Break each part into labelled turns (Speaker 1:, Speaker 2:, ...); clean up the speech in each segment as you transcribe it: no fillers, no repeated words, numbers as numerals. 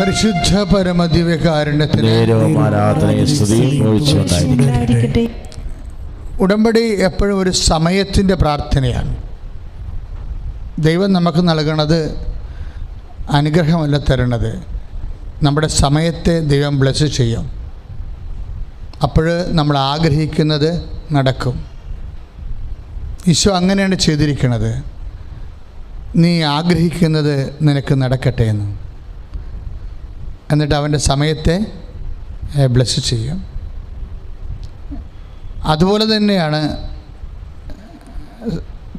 Speaker 1: പരിശുദ്ധ പരമദിവ്യകാരുണ്യത്തിന് ഉടമ്പടി എപ്പോഴും ഒരു സമയത്തിൻ്റെ പ്രാർത്ഥനയാണ്. ദൈവം നമുക്ക് നൽകണത് അനുഗ്രഹമല്ല തരണത്, നമ്മുടെ സമയത്തെ ദൈവം ബ്ലെസ് ചെയ്യും. അപ്പോൾ നമ്മൾ ആഗ്രഹിക്കുന്നത് നടക്കും. ഈശോ അങ്ങനെയാണ് ചെയ്തിരിക്കുന്നത്. നീ ആഗ്രഹിക്കുന്നത് നിനക്ക് നടക്കട്ടെ എന്ന്. എന്നിട്ട് അവൻ്റെ സമയത്തെ ബ്ലെസ് ചെയ്യും. അതുപോലെ തന്നെയാണ്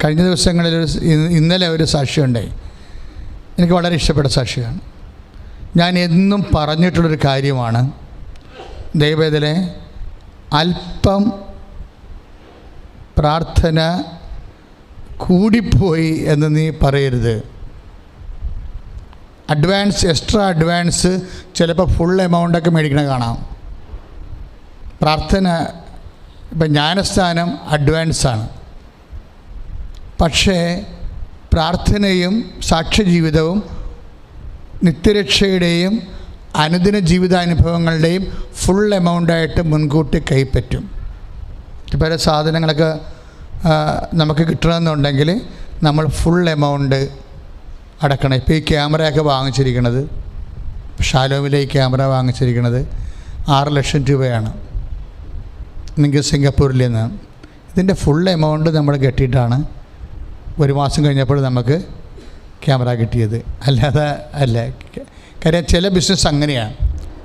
Speaker 1: കഴിഞ്ഞ ദിവസങ്ങളിൽ ഇന്നലെ ഒരു സാക്ഷ്യമുണ്ടായി. എനിക്ക് വളരെ ഇഷ്ടപ്പെട്ട സാക്ഷിയാണ്. ഞാൻ എന്നും പറഞ്ഞിട്ടുള്ളൊരു കാര്യമാണ്, ദൈവത്തിലെ അല്പം പ്രാർത്ഥന കൂടിപ്പോയി എന്ന് നീ പറയരുത്. എക്സ്ട്രാ അഡ്വാൻസ് ചിലപ്പോൾ ഫുൾ എമൗണ്ടൊക്കെ മേടിക്കണ കാണാം. പ്രാർത്ഥന ഇപ്പം ജ്ഞാനസ്ഥാനം അഡ്വാൻസാണ്. പക്ഷേ പ്രാർത്ഥനയും സാക്ഷ്യജീവിതവും നിത്യരക്ഷയുടെയും അനുദിന ജീവിതാനുഭവങ്ങളുടെയും ഫുൾ എമൗണ്ടായിട്ട് മുൻകൂട്ടി കൈപ്പറ്റും. ഇപ്പോൾ സാധനങ്ങളൊക്കെ നമുക്ക് കിട്ടണമെന്നുണ്ടെങ്കിൽ നമ്മൾ ഫുൾ എമൗണ്ട് അടക്കണം. ഇപ്പോൾ ഈ ക്യാമറയൊക്കെ വാങ്ങിച്ചിരിക്കുന്നത്, ഷാലോമിലെ ഈ ക്യാമറ വാങ്ങിച്ചിരിക്കുന്നത് 6 ലക്ഷം രൂപയാണ്. നിങ്ങൾക്ക് സിംഗപ്പൂരിൽ നിന്ന് ഇതിൻ്റെ ഫുൾ എമൗണ്ട് നമ്മൾ കെട്ടിയിട്ടാണ് 1 മാസം കഴിഞ്ഞപ്പോൾ നമുക്ക് ക്യാമറ കിട്ടിയത്. അല്ലാതെ അല്ല. കാര്യം ചില ബിസിനസ് അങ്ങനെയാണ്,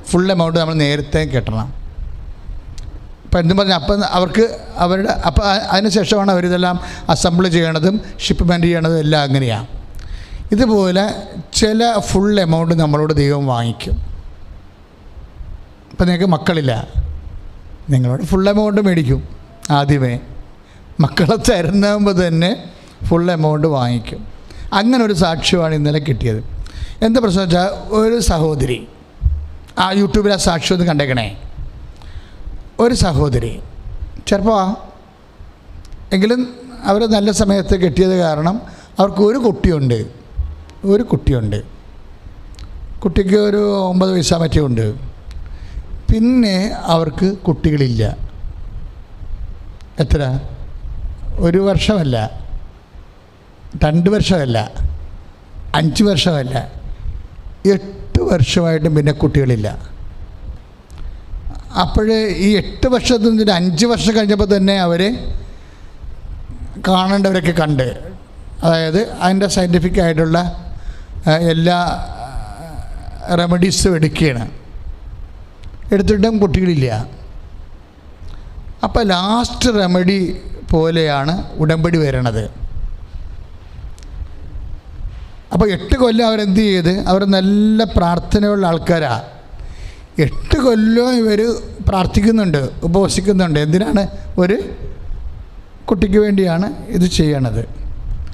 Speaker 1: ഫുൾ എമൗണ്ട് നമ്മൾ നേരത്തെ കെട്ടണം. അപ്പം എന്തും പറഞ്ഞാൽ അപ്പം അവർക്ക് അവരുടെ അപ്പം അതിന് ശേഷമാണ് അവരിതെല്ലാം അസംബിൾ ചെയ്യണതും ഷിപ്മെൻറ്റ് ചെയ്യണതും എല്ലാം അങ്ങനെയാണ്. ഇതുപോലെ ചില ഫുൾ എമൗണ്ട് നമ്മളോട് ദൈവം വാങ്ങിക്കും. ഇപ്പം നിങ്ങൾക്ക് മക്കളില്ല, നിങ്ങളോട് ഫുൾ എമൗണ്ട് മേടിക്കും. ആദ്യമേ മക്കളെ തരുന്നതുമ്പോൾ തന്നെ ഫുൾ എമൗണ്ട് വാങ്ങിക്കും. അങ്ങനെ ഒരു സാക്ഷ്യമാണ് ഇന്നലെ കിട്ടിയത്. എന്താ പ്രശ്നം വെച്ചാൽ, ഒരു സഹോദരി, ആ യൂട്യൂബിൽ ആ സാക്ഷ്യം ഒന്ന് കണ്ടേക്കണേ. ഒരു സഹോദരി ചെറുപ്പമാണ് എങ്കിലും അവർ നല്ല സമയത്ത് കിട്ടിയത് കാരണം അവർക്ക് ഒരു കുട്ടിയുണ്ട്. കുട്ടിക്ക് ഒരു 9 വയസ്സാ മറ്റേ ഉണ്ട്. പിന്നെ അവർക്ക് കുട്ടികളില്ല. എത്ര? 1 വർഷമല്ല, 2 വർഷമല്ല, 5 വർഷമല്ല, 8 വർഷമായിട്ടും പിന്നെ കുട്ടികളില്ല. അപ്പോൾ ഈ 8 വർഷത്തിൽ നിന്ന് 5 വർഷം കഴിഞ്ഞപ്പോൾ തന്നെ അവർ കാണേണ്ടവരൊക്കെ കണ്ട്, അതായത് അതിൻ്റെ സയൻറ്റിഫിക് ആയിട്ടുള്ള എല്ലാ റെമഡീസും എടുത്തിട്ടും കുട്ടികളില്ല. അപ്പോൾ ലാസ്റ്റ് റെമഡി പോലെയാണ് ഉടമ്പടി വരണത്. അപ്പോൾ 8 കൊല്ലം അവരെന്ത് ചെയ്ത്, അവർ നല്ല പ്രാർത്ഥനയുള്ള ആൾക്കാരാണ്. 8 കൊല്ലം ഇവർ പ്രാർത്ഥിക്കുന്നുണ്ട്, ഉപവസിക്കുന്നുണ്ട്. എന്തിനാണ്? ഒരു കുട്ടിക്ക് വേണ്ടിയാണ് ഇത് ചെയ്യണത്.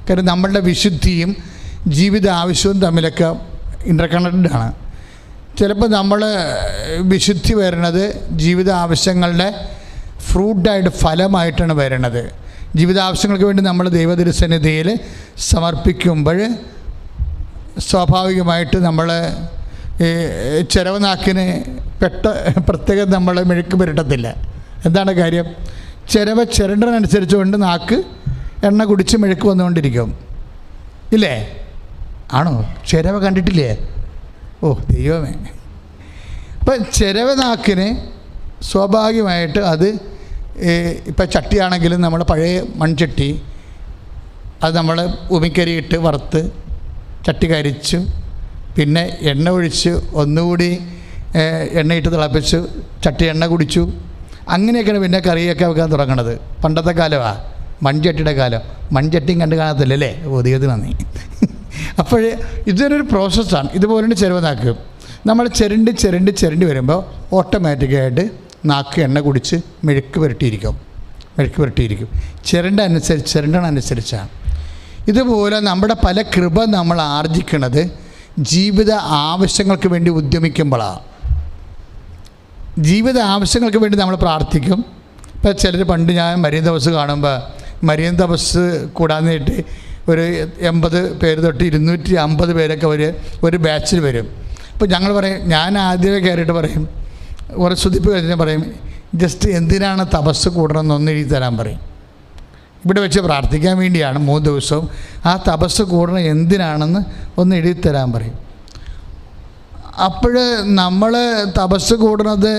Speaker 1: കാര്യം നമ്മളുടെ വിശുദ്ധിയും ജീവിത ആവശ്യവും തമ്മിലൊക്കെ ഇൻ്റർകണക്റ്റഡാണ്. ചിലപ്പോൾ നമ്മൾ വിശുദ്ധി വരുന്നത് ജീവിത ആവശ്യങ്ങളുടെ ഫ്രൂട്ടായിട്ട്, ഫലമായിട്ടാണ് വരുന്നത്. ജീവിതാവശ്യങ്ങൾക്ക് വേണ്ടി നമ്മൾ ദൈവതിരുസന്നിധിയിൽ സമർപ്പിക്കുമ്പോൾ സ്വാഭാവികമായിട്ട് നമ്മൾ ചിരവനാക്കിന് പ്രത്യേകം നമ്മൾ മെഴുക്ക് പുരട്ടത്തില്ല. എന്താണ് കാര്യം? ചിരണ്ടനുസരിച്ചുകൊണ്ട് നാക്ക് എണ്ണ കുടിച്ച് മെഴുക്ക് വന്നുകൊണ്ടിരിക്കും, ഇല്ലേ? ആണോ? ചിരവ കണ്ടിട്ടില്ലേ? ഓ ദൈവമേ! അപ്പം ചിരവനാക്കിന് സ്വാഭാവികമായിട്ട് അത് ഇപ്പം ചട്ടിയാണെങ്കിലും നമ്മൾ പഴയ മൺചട്ടി, അത് നമ്മൾ ഉമിക്കരിയിട്ട് വറുത്ത് ചട്ടി കരിച്ചു, പിന്നെ എണ്ണ ഒഴിച്ച് ഒന്നുകൂടി എണ്ണയിട്ട് തിളപ്പിച്ചു, ചട്ടി എണ്ണ കുടിച്ചു. അങ്ങനെയൊക്കെയാണ് പിന്നെ കറിയൊക്കെ വെക്കാൻ തുടങ്ങണത്. പണ്ടത്തെ കാലമാണ്, മൺചട്ടിയുടെ കാലം. മൺചട്ടിയും കണ്ട് കാണത്തില്ലല്ലേ? ഓ ദൈവത്തിന് നന്ദി. അപ്പോൾ ഇതൊരു പ്രോസസ്സാണ്. ഇതുപോലെ ചിരവനാക്ക് നമ്മൾ ചിരണ്ടി വരുമ്പോൾ ഓട്ടോമാറ്റിക്കായിട്ട് നാക്ക് എണ്ണ കുടിച്ച് മെഴുക്ക് പുരട്ടിയിരിക്കും. ചിരണ്ടനുസരിച്ചാണ്. ഇതുപോലെ നമ്മുടെ പല കൃപ നമ്മൾ ആർജിക്കുന്നത് ജീവിത ആവശ്യങ്ങൾക്ക് വേണ്ടി ഉദ്യമിക്കുമ്പോഴാണ്. ജീവിത ആവശ്യങ്ങൾക്ക് വേണ്ടി നമ്മൾ പ്രാർത്ഥിക്കും. ഇപ്പോൾ ചിലർ, പണ്ട് ഞാൻ മരിയൻ തപസ് കാണുമ്പോൾ, മരിയൻ തപസ് കൂടാന്നിട്ട് ഒരു 80 പേര് തൊട്ട് 250 പേരൊക്കെ ഒരു ബാച്ചിൽ വരും. ഇപ്പോൾ ഞങ്ങൾ പറയും, ഞാൻ ആദ്യമേ കയറിയിട്ട് പറയും, കുറേ സ്തുതിപ്പ് കഴിഞ്ഞാൽ പറയും, ജസ്റ്റ് എന്തിനാണ് തപസ് കൂടണമെന്നൊന്ന് എഴുതി തരാൻ പറയും. ഇവിടെ വെച്ച് പ്രാർത്ഥിക്കാൻ വേണ്ടിയാണ് 3 ദിവസവും. ആ തപസ് കൂടണം എന്തിനാണെന്ന് ഒന്ന് എഴുതി തരാൻ പറയും. അപ്പോൾ നമ്മൾ തപസ് കൂടുന്നത്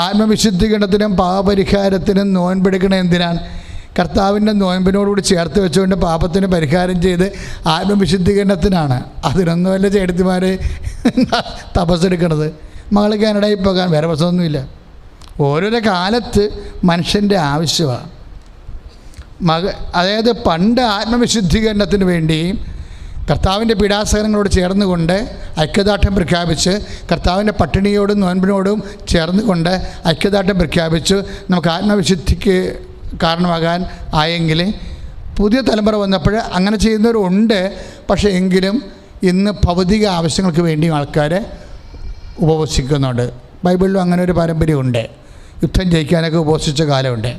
Speaker 1: ആത്മവിശുദ്ധീകരണത്തിനും പാപപരിഹാരത്തിനും നോൻപെടുക്കണം. എന്തിനാണ്? കർത്താവിൻ്റെ നോൻപിനോടുകൂടി ചേർത്ത് വെച്ചുകൊണ്ട് പാപത്തിന് പരിഹാരം ചെയ്ത് ആത്മവിശുദ്ധീകരണത്തിനാണ്. അതിനൊന്നുമല്ല ചേട്ടത്തിമാർ തപസ്സെടുക്കണത്. മകൾ കാനഡയിൽ പോകാൻ വേറെ പ്രശ്നമൊന്നുമില്ല. ഓരോരോ കാലത്ത് മനുഷ്യൻ്റെ ആവശ്യമാണ്. അതായത് പണ്ട് ആത്മവിശുദ്ധീകരണത്തിന് വേണ്ടി കർത്താവിൻ്റെ പീഡാസഹനങ്ങളോട് ചേർന്നുകൊണ്ട് ഐക്യദാർഢ്യം പ്രഖ്യാപിച്ച്, കർത്താവിൻ്റെ പട്ടിണിയോടും നോൻപിനോടും ചേർന്നുകൊണ്ട് ഐക്യദാർഢ്യം പ്രഖ്യാപിച്ച് നമുക്ക് ആത്മവിശുദ്ധിക്ക് കാരണമാകാൻ ആയെങ്കിൽ, പുതിയ തലമുറ വന്നപ്പോൾ അങ്ങനെ ചെയ്യുന്നവരുണ്ട്. പക്ഷേ എങ്കിലും ഇന്ന് ഭൗതിക ആവശ്യങ്ങൾക്ക് വേണ്ടിയും ആൾക്കാർ ഉപവസിക്കുന്നുണ്ട്. ബൈബിളിലും അങ്ങനെ ഒരു പാരമ്പര്യമുണ്ട്. യുദ്ധം ജയിക്കാനൊക്കെ ഉപവസിച്ച കാലമുണ്ട്.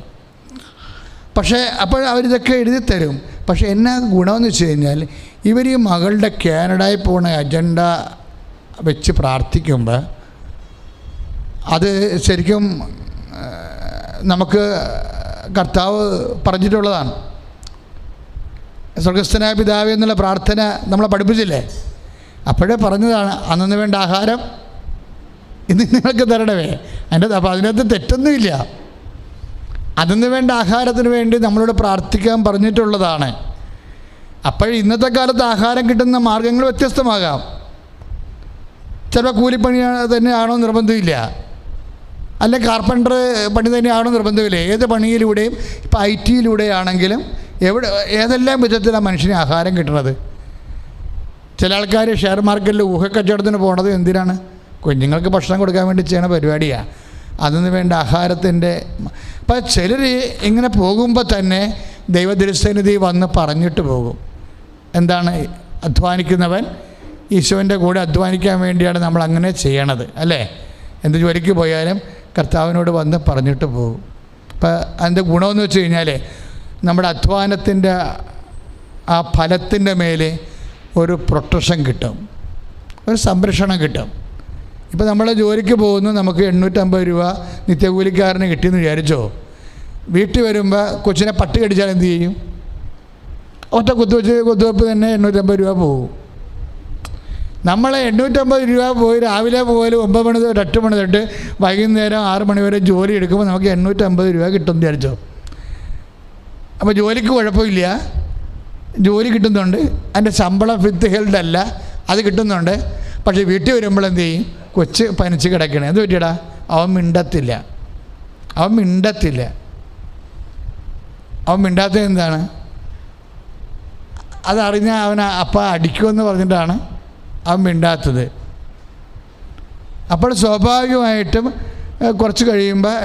Speaker 1: പക്ഷേ അപ്പോൾ അവരിതൊക്കെ എഴുതി തരും. പക്ഷേ എന്നാ ഗുണമെന്ന് വെച്ച് കഴിഞ്ഞാൽ, ഇവർ ഈ മകളുടെ കാനഡയിൽ പോകുന്ന അജണ്ട വെച്ച് പ്രാർത്ഥിക്കുമ്പോൾ അത് ശരിക്കും നമുക്ക് കർത്താവ് പറഞ്ഞിട്ടുള്ളതാണ്. സ്വർഗസ്ഥനായ പിതാവേ എന്നുള്ള പ്രാർത്ഥന നമ്മളെ പഠിപ്പിച്ചില്ലേ? അപ്പോഴേ പറഞ്ഞതാണ്, അന്നു വേണ്ട ആഹാരം ഇന്ന് നിങ്ങൾക്ക് തരണമേ. അപ്പോൾ അതിനകത്ത് തെറ്റൊന്നുമില്ല. അതിന് വേണ്ട ആഹാരത്തിന് വേണ്ടി നമ്മളോട് പ്രാർത്ഥിക്കാൻ പറഞ്ഞിട്ടുള്ളതാണ്. അപ്പോൾ ഇന്നത്തെ കാലത്ത് ആഹാരം കിട്ടുന്ന മാർഗ്ഗങ്ങൾ വ്യത്യസ്തമാകാം. ചിലപ്പോൾ കൂലിപ്പണി തന്നെയാണോ നിർബന്ധമില്ല, അല്ലെ കാർപ്പൻറ്റർ പണി തന്നെയാണോ നിർബന്ധമില്ല. ഏത് പണിയിലൂടെയും, ഇപ്പോൾ IT-യിലൂടെയാണെങ്കിലും ഏതെല്ലാം വിധത്തിലാണ് മനുഷ്യന് ആഹാരം കിട്ടുന്നത്. ചില ആൾക്കാർ ഷെയർ മാർക്കറ്റിൽ ഊഹക്കച്ചവടത്തിന് പോണത് എന്തിനാണ്? കുഞ്ഞുങ്ങൾക്ക് ഭക്ഷണം കൊടുക്കാൻ വേണ്ടി ചെയ്യണ പരിപാടിയാണ്. അതിന് വേണ്ട ആഹാരത്തിൻ്റെ. അപ്പം ചിലർ ഇങ്ങനെ പോകുമ്പോൾ തന്നെ ദൈവദൃസന്നിധി വന്ന് പറഞ്ഞിട്ട് പോകും. എന്താണ്? അധ്വാനിക്കുന്നവൻ ഈശോൻ്റെ കൂടെ അധ്വാനിക്കാൻ വേണ്ടിയാണ് നമ്മൾ അങ്ങനെ ചെയ്യണത്, അല്ലേ? എന്ത് ജോലിക്ക് പോയാലും കർത്താവിനോട് വന്ന് പറഞ്ഞിട്ട് പോകും. അപ്പം അതിൻ്റെ ഗുണമെന്ന് വെച്ച് കഴിഞ്ഞാൽ, നമ്മുടെ അധ്വാനത്തിൻ്റെ ആ ഫലത്തിൻ്റെ മേലെ ഒരു പ്രൊട്ടക്ഷൻ കിട്ടും, ഒരു സംരക്ഷണം കിട്ടും. ഇപ്പോൾ നമ്മൾ ജോലിക്ക് പോകുന്നു, നമുക്ക് 850 രൂപ നിത്യകൂലിക്കാരന് കിട്ടിയെന്ന് വിചാരിച്ചോ, വീട്ടിൽ വരുമ്പോൾ കൊച്ചിനെ പട്ടി കടിച്ചാൽ എന്ത് ചെയ്യും? ഒറ്റ കുത്തുവെപ്പ് തന്നെ 850 രൂപ പോകും. നമ്മൾ 850 രൂപ പോയി രാവിലെ പോയാലും 9 മണി തൊട്ട് 8 മണി തൊട്ട് വൈകുന്നേരം 6 മണി വരെ ജോലി എടുക്കുമ്പോൾ നമുക്ക് 850 രൂപ കിട്ടും വിചാരിച്ചോ. അപ്പോൾ ജോലിക്ക് കുഴപ്പമില്ല, ജോലി കിട്ടുന്നുണ്ട്, അതിൻ്റെ ശമ്പളം വിത്ത് ഹെൽഡ് അല്ല, അത് കിട്ടുന്നുണ്ട്. പക്ഷേ വീട്ടിൽ വരുമ്പോൾ എന്ത് ചെയ്യും? കൊച്ച് പനിച്ച് കിടക്കണേ. എന്ത് പറ്റിയടാ? അവൻ മിണ്ടത്തില്ല. അവൻ മിണ്ടാത്തത് എന്താണ്? അതറിഞ്ഞാൽ അവൻ അപ്പ അടിക്കുമെന്ന് പറഞ്ഞിട്ടാണ് അവൻ മിണ്ടാത്തത്. അപ്പോൾ സ്വാഭാവികമായിട്ടും കുറച്ച് കഴിയുമ്പോൾ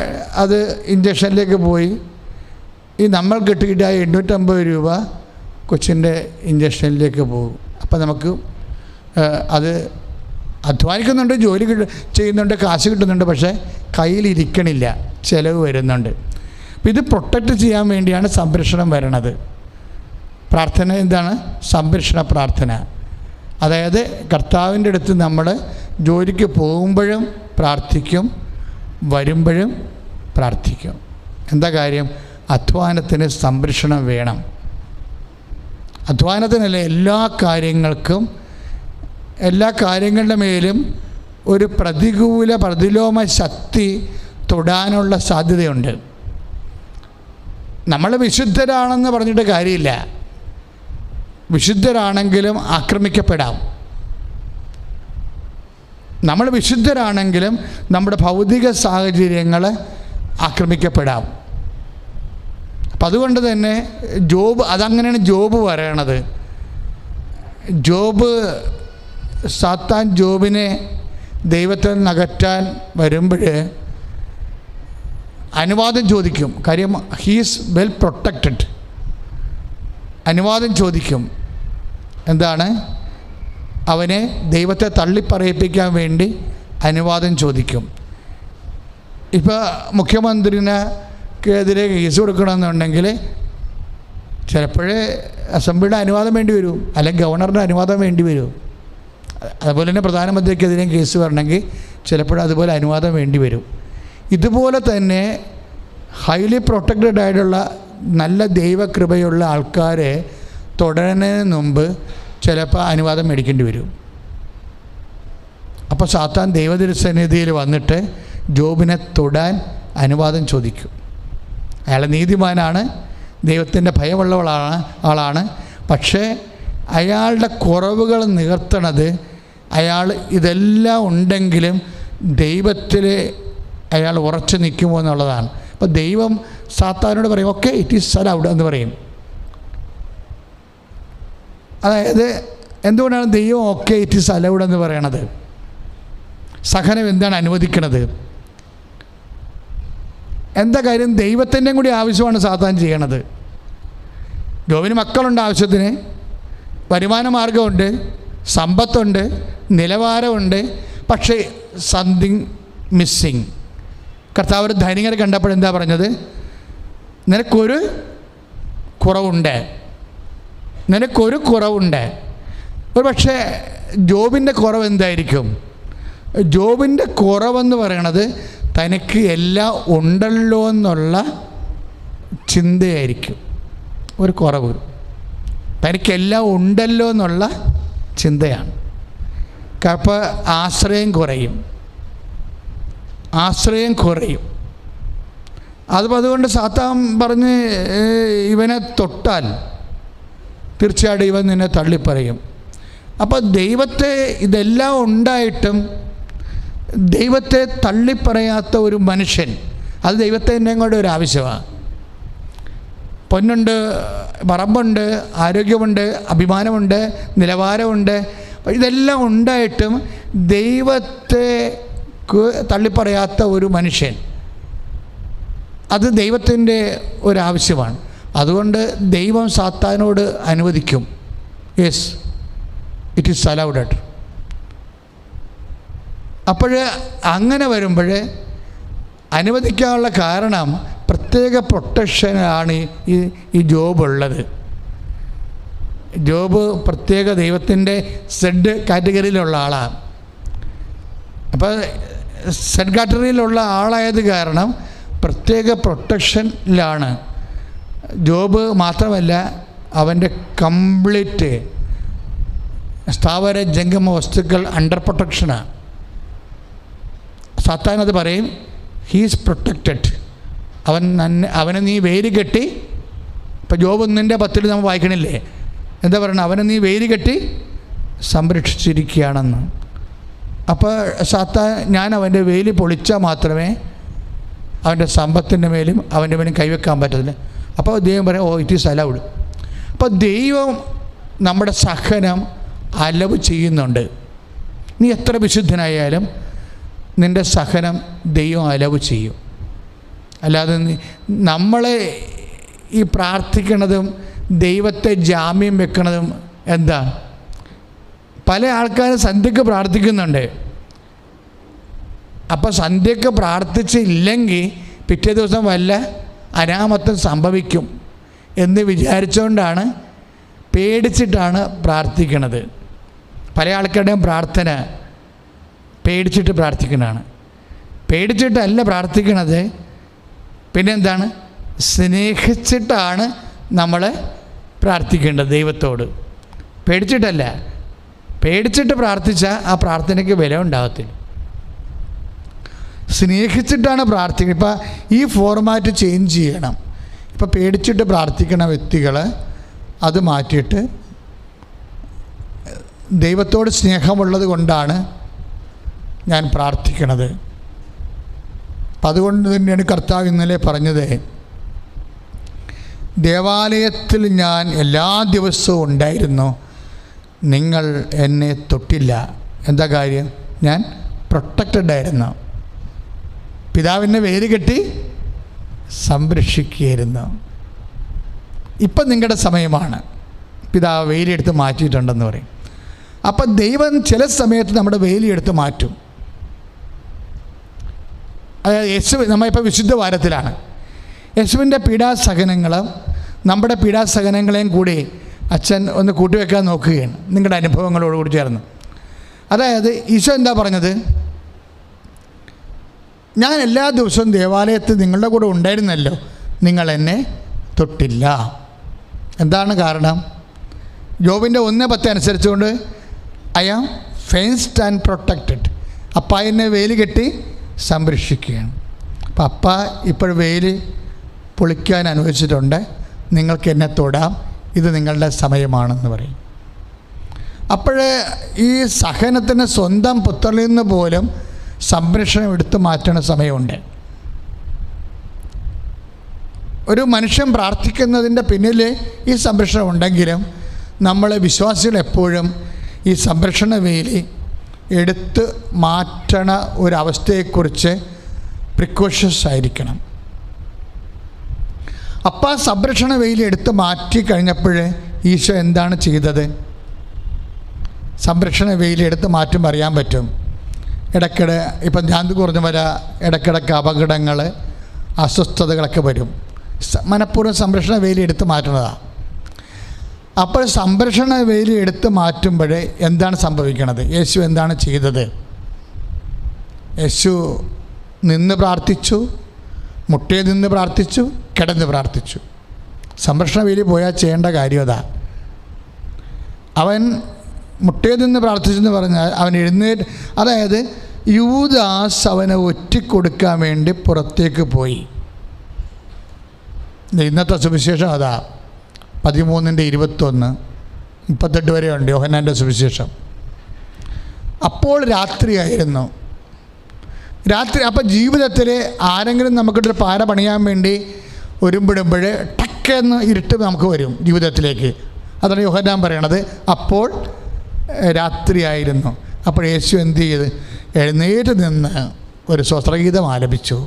Speaker 1: അത് ഇഞ്ചക്ഷനിലേക്ക് പോയി. ഈ നമ്മൾ കിട്ടിയിട്ട് 850 രൂപ കൊച്ചിൻ്റെ ഇഞ്ചക്ഷനിലേക്ക് പോകും. അപ്പോൾ നമുക്ക് അത് അധ്വാനിക്കുന്നുണ്ട്, ജോലി ചെയ്യുന്നുണ്ട്, കാശ് കിട്ടുന്നുണ്ട്, പക്ഷേ കയ്യിലിരിക്കണില്ല, ചിലവ് വരുന്നുണ്ട്. അപ്പോൾ ഇത് പ്രൊട്ടക്റ്റ് ചെയ്യാൻ വേണ്ടിയാണ് സംരക്ഷണം വരണത്. പ്രാർത്ഥന എന്താണ്? സംരക്ഷണ പ്രാർത്ഥന. അതായത് കർത്താവിൻ്റെ അടുത്ത് നമ്മൾ ജോലിക്ക് പോകുമ്പോഴും പ്രാർത്ഥിക്കും, വരുമ്പോഴും പ്രാർത്ഥിക്കും. എന്താ കാര്യം? അധ്വാനത്തിന് സംരക്ഷണം വേണം. അധ്വാനത്തിനല്ല, എല്ലാ കാര്യങ്ങളുടെ മേലും ഒരു പ്രതിലോമ ശക്തി തൊടാനുള്ള സാധ്യതയുണ്ട്. നമ്മൾ വിശുദ്ധരാണെന്ന് പറഞ്ഞിട്ട് കാര്യമില്ല. വിശുദ്ധരാണെങ്കിലും ആക്രമിക്കപ്പെടാം. നമ്മൾ വിശുദ്ധരാണെങ്കിലും നമ്മുടെ ഭൗതിക സാഹചര്യങ്ങൾ ആക്രമിക്കപ്പെടാം. അപ്പം അതുകൊണ്ട് തന്നെ അതങ്ങനെയാണ് ജോബ് പറയണത്. സാത്താൻ ജോബിനെ ദൈവത്തിൽ നിന്ന് അകറ്റാൻ വരുമ്പോൾ അനുവാദം ചോദിക്കും. കാര്യം ഹീസ് വെൽ പ്രൊട്ടക്റ്റഡ്. അനുവാദം ചോദിക്കും. എന്താണ്? അവനെ ദൈവത്തെ തള്ളിപ്പറയിപ്പിക്കാൻ അനുവാദം ചോദിക്കും. ഇപ്പോൾ മുഖ്യമന്ത്രിനെതിരെ കേസ് കൊടുക്കണമെന്നുണ്ടെങ്കിൽ ചിലപ്പോഴേ അസംബ്ലിയുടെ അനുവാദം വേണ്ടി വരും, അല്ലെങ്കിൽ ഗവർണറുടെ അനുവാദം വേണ്ടി വരും. അതുപോലെ തന്നെ പ്രധാനമന്ത്രിക്കെതിരെയും കേസ് വരണമെങ്കിൽ ചിലപ്പോൾ അതുപോലെ അനുവാദം വേണ്ടി വരും. ഇതുപോലെ തന്നെ ഹൈലി പ്രൊട്ടക്റ്റഡ് ആയിട്ടുള്ള നല്ല ദൈവകൃപയുള്ള ആൾക്കാരെ തൊടുന്നതിന് മുമ്പ് ചിലപ്പോൾ അനുവാദം മേടിക്കേണ്ടി വരും. അപ്പോൾ സാത്താൻ ദൈവതിരുസന്നിധിയിൽ വന്നിട്ട് ജോബിനെ തൊടാൻ അനുവാദം ചോദിക്കും. അയാൾ നീതിമാനാണ്, ദൈവത്തിൻ്റെ ഭയമുള്ള ആളാണ്. പക്ഷേ അയാളുടെ കുറവുകൾ നികർത്തണത് അയാൾ ഇതെല്ലാം ഉണ്ടെങ്കിലും ദൈവത്തിൽ അയാൾ ഉറച്ചു നിൽക്കുമോ എന്നുള്ളതാണ്. അപ്പോൾ ദൈവം സാത്താനോട് പറയും, ഓക്കെ ഇറ്റ് ഈസ് അലൗഡ് എന്ന് പറയും. അതായത് എന്തുകൊണ്ടാണ് ദൈവം ഓക്കെ ഇറ്റ് ഈസ് അലൗഡ് എന്ന് പറയണത്? സഹനം എന്താണ് അനുവദിക്കണത്? എന്താ കാര്യം? ദൈവത്തിൻ്റെയും കൂടി ആവശ്യമാണ് സാത്താൻ ചെയ്യണത്. ജോബിന് മക്കളുണ്ട്, ആവശ്യത്തിന് വരുമാന മാർഗമുണ്ട്, സമ്പത്തുണ്ട്, നിലവാരമുണ്ട്. പക്ഷേ സംതിങ് മിസ്സിങ്. കർത്താവ് ഒരു ധനികരെ കണ്ടപ്പോഴെന്താ പറഞ്ഞത്? നിനക്കൊരു കുറവുണ്ട്. ഒരു പക്ഷേ ജോബിൻ്റെ കുറവ് എന്തായിരിക്കും? ജോബിൻ്റെ കുറവെന്ന് പറയണത് തനിക്ക് എല്ലാം ഉണ്ടല്ലോ എന്നുള്ള ചിന്തയായിരിക്കും. ഒരു കുറവ് തനിക്കെല്ലാം ഉണ്ടല്ലോ എന്നുള്ള ചിന്തയാണ്. അപ്പോൾ ആശ്രയം കുറയും. അതുകൊണ്ട് സാത്താൻ പറഞ്ഞ് ഇവനെ തൊട്ടാൽ തീർച്ചയായിട്ടും ഇവൻ നിന്നെ തള്ളിപ്പറയും. അപ്പോൾ ദൈവത്തെ ഇതെല്ലാം ഉണ്ടായിട്ടും ദൈവത്തെ തള്ളിപ്പറയാത്ത ഒരു മനുഷ്യൻ, അത് ദൈവത്തിൻ്റെ കൂടെ ഒരു ആവശ്യമാണ്. പൊന്നുണ്ട്, പറമ്പുണ്ട്, ആരോഗ്യമുണ്ട്, അഭിമാനമുണ്ട്, നിലവാരമുണ്ട്, ഇതെല്ലാം ഉണ്ടായിട്ടും ദൈവത്തെ തള്ളിപ്പറയാത്ത ഒരു മനുഷ്യൻ, അത് ദൈവത്തിൻ്റെ ഒരാവശ്യമാണ്. അതുകൊണ്ട് ദൈവം സാത്താനോട് അനുവദിക്കും, യെസ് ഇറ്റ് ഈസ് അലൗഡ്. അപ്പോൾ അങ്ങനെ വരുമ്പോൾ അനുവദിക്കാനുള്ള കാരണം പ്രത്യേക പ്രൊട്ടക്ഷനാണ് ഈ ജോബ് ഉള്ളത്. ജോബ് പ്രത്യേക ദൈവത്തിൻ്റെ സെഡ് കാറ്റഗറിയിലുള്ള ആളാണ്. അപ്പോൾ സെഡ് കാറ്റഗറിയിലുള്ള ആളായത് കാരണം പ്രത്യേക പ്രൊട്ടക്ഷനിലാണ്. ജോബ് മാത്രമല്ല, അവൻ്റെ കംപ്ലീറ്റ് സ്ഥാവര ജംഗമ വസ്തുക്കൾ അണ്ടർ പ്രൊട്ടക്ഷനാണ്. സാത്താൻ അത് പറയും, ഹീസ് പ്രൊട്ടക്റ്റഡ്. അവനെ നീ വേലി കെട്ടി, ഇപ്പോൾ ജോബ് 1:10 നമ്മൾ വായിക്കണില്ലേ, എന്താ പറയണത്? അവനെ നീ വേലി കെട്ടി സംരക്ഷിച്ചിരിക്കുകയാണെന്ന്. അപ്പോൾ സാത്താൻ, ഞാൻ അവൻ്റെ വേലി പൊളിച്ചാൽ മാത്രമേ അവൻ്റെ സമ്പത്തിൻ്റെ മേലും അവൻ്റെ മേലും കൈവെക്കാൻ പറ്റത്തില്ല. അപ്പോൾ ദൈവം പറയും, ഓ ഇറ്റ് ഈസ് അലൗഡ്. അപ്പോൾ ദൈവം നമ്മുടെ സഹനം അലവ് ചെയ്യുന്നുണ്ട്. നീ എത്ര വിശുദ്ധനായാലും നിൻ്റെ സഹനം ദൈവം അലവ് ചെയ്യും. അല്ലാതെ നമ്മളെ ഈ പ്രാർത്ഥിക്കണതും ദൈവത്തെ ജാമ്യം വെക്കണതും എന്താണ്? പല ആൾക്കാരും സന്ധ്യക്ക് പ്രാർത്ഥിക്കുന്നുണ്ട്. അപ്പോൾ സന്ധ്യക്ക് പ്രാർത്ഥിച്ചില്ലെങ്കിൽ പിറ്റേ ദിവസം വല്ല അനാമത്തം സംഭവിക്കും എന്ന് വിചാരിച്ചുകൊണ്ടാണ്, പേടിച്ചിട്ടാണ് പ്രാർത്ഥിക്കണത്. പല ആൾക്കാരുടെയും പ്രാർത്ഥന പേടിച്ചിട്ട് പ്രാർത്ഥിക്കുന്നതാണ്. പേടിച്ചിട്ടല്ല പ്രാർത്ഥിക്കണത്, പിന്നെന്താണ്? സ്നേഹിച്ചിട്ടാണ് നമ്മൾ പ്രാർത്ഥിക്കേണ്ടത് ദൈവത്തോട്. പേടിച്ചിട്ടല്ല. പേടിച്ചിട്ട് പ്രാർത്ഥിച്ചാൽ ആ പ്രാർത്ഥനയ്ക്ക് വില ഉണ്ടാകത്തില്ല. സ്നേഹിച്ചിട്ടാണ് പ്രാർത്ഥിക്കുക. ഇപ്പം ഈ ഫോർമാറ്റ് ചേഞ്ച് ചെയ്യണം. ഇപ്പം പേടിച്ചിട്ട് പ്രാർത്ഥിക്കുന്ന വ്യക്തികൾ അത് മാറ്റിയിട്ട് ദൈവത്തോട് സ്നേഹമുള്ളത് കൊണ്ടാണ് ഞാൻ പ്രാർത്ഥിക്കണത്. അപ്പം അതുകൊണ്ട് തന്നെയാണ് കർത്താവ് ഇന്നലെ പറഞ്ഞത്, ദേവാലയത്തിൽ ഞാൻ എല്ലാ ദിവസവും ഉണ്ടായിരുന്നു, നിങ്ങൾ എന്നെ തൊട്ടില്ല. എന്താ കാര്യം? ഞാൻ പ്രൊട്ടക്റ്റഡ് ആയിരുന്നു. പിതാവിനെ വേര് കെട്ടി സംരക്ഷിക്കുകയായിരുന്നു. ഇപ്പം നിങ്ങളുടെ സമയമാണ്. പിതാവ് വേലിയെടുത്ത് മാറ്റിയിട്ടുണ്ടെന്ന് പറയും. അപ്പം ദൈവം ചില സമയത്ത് നമ്മുടെ വേലിയെടുത്ത് മാറ്റും. അതായത് നമ്മളിപ്പോൾ വിശുദ്ധ വാരത്തിലാണ്. യേശുവിൻ്റെ പീഡാസഹനങ്ങളും നമ്മുടെ പീഡാസഹനങ്ങളെയും കൂടി അച്ഛൻ ഒന്ന് കൂട്ടിവെക്കാൻ നോക്കുകയാണ്, നിങ്ങളുടെ അനുഭവങ്ങളോടുകൂടി ചേർന്ന്. അതായത് ഈശോ എന്താ പറഞ്ഞത്? ഞാൻ എല്ലാ ദിവസവും ദേവാലയത്തിൽ നിങ്ങളുടെ കൂടെ ഉണ്ടായിരുന്നല്ലോ, നിങ്ങൾ എന്നെ തൊട്ടില്ല. എന്താണ് കാരണം? യോബിൻ്റെ 1:10 അനുസരിച്ചുകൊണ്ട് I am fenced and protected. അപ്പ എന്നെ വേലി കെട്ടി സംരക്ഷിക്കുകയാണ്. അപ്പം അപ്പ ഇപ്പോൾ വേലി പൊളിക്കാൻ അനുവദിച്ചിട്ടുണ്ട്, നിങ്ങൾക്ക് എന്നെ തൊടാം, ഇത് നിങ്ങളുടെ സമയമാണെന്ന് പറയും. അപ്പോൾ ഈ സഹനത്തിന് സ്വന്തം പുത്രനിൽ നിന്ന് പോലും സംരക്ഷണം എടുത്തു മാറ്റുന്ന സമയമുണ്ട്. ഒരു മനുഷ്യൻ പ്രാർത്ഥിക്കുന്നതിൻ്റെ പിന്നിൽ ഈ സംരക്ഷണം ഉണ്ടെങ്കിലും നമ്മൾ വിശ്വാസികൾ എപ്പോഴും ഈ സംരക്ഷണ വേലി എടുത്ത് മാറ്റണ ഒരവസ്ഥയെക്കുറിച്ച് പ്രിക്കോഷ്യസ് ആയിരിക്കണം. അപ്പം ആ സംരക്ഷണ വേലി എടുത്ത് മാറ്റി കഴിഞ്ഞപ്പോൾ ഈശോ എന്താണ് ചെയ്തത്? സംരക്ഷണ വേലി എടുത്ത് മാറ്റുമ്പോൾ അറിയാൻ പറ്റും. ഇടയ്ക്കിടെ ഇപ്പം ധ്യാനം കുറഞ്ഞ് വരാം, ഇടയ്ക്കിടയ്ക്ക് അപകടങ്ങൾ, അസ്വസ്ഥതകളൊക്കെ വരും. മനഃപൂർവ്വം സംരക്ഷണ വേലി എടുത്ത് മാറ്റുന്നതാണ്. അപ്പോൾ സംരക്ഷണ വേലി എടുത്ത് മാറ്റുമ്പോൾ എന്താണ് സംഭവിക്കുന്നത്? യേശു എന്താണ് ചെയ്തത്? യേശു നിന്ന് പ്രാർത്ഥിച്ചു, മുട്ടയിൽ നിന്ന് പ്രാർത്ഥിച്ചു, കിടന്ന് പ്രാർത്ഥിച്ചു. സംരക്ഷണ വേലി പോയാൽ ചെയ്യേണ്ട കാര്യം അതാ. അവൻ മുട്ടയിൽ നിന്ന് പ്രാർത്ഥിച്ചെന്ന് പറഞ്ഞാൽ അവൻ എഴുന്നേറ്റ്, അതായത് യൂദാസ് അവനെ ഒറ്റിക്കൊടുക്കാൻ വേണ്ടി പുറത്തേക്ക് പോയി. ഇന്നത്തെ സുവിശേഷം അതാ, 13:21, 38 വരെ ഉണ്ട് യോഹന്നാൻ്റെ സുവിശേഷം. അപ്പോൾ രാത്രിയായിരുന്നു. രാത്രി. അപ്പം ജീവിതത്തിൽ ആരെങ്കിലും നമുക്കിട്ടൊരു പാര പണിയാൻ വേണ്ടി ഒരുമ്പിടുമ്പോൾ ടക്കെന്ന് ഇരുട്ട് നമുക്ക് വരും ജീവിതത്തിലേക്ക്. അതാണ് യോഹന്നാൻ പറയണത്. അപ്പോൾ രാത്രിയായിരുന്നു. അപ്പോൾ യേശു എന്ത് ചെയ്ത്? എഴുന്നേറ്റ് നിന്ന് ഒരു സ്വസ്ത്രഗീതം ആലപിച്ചു.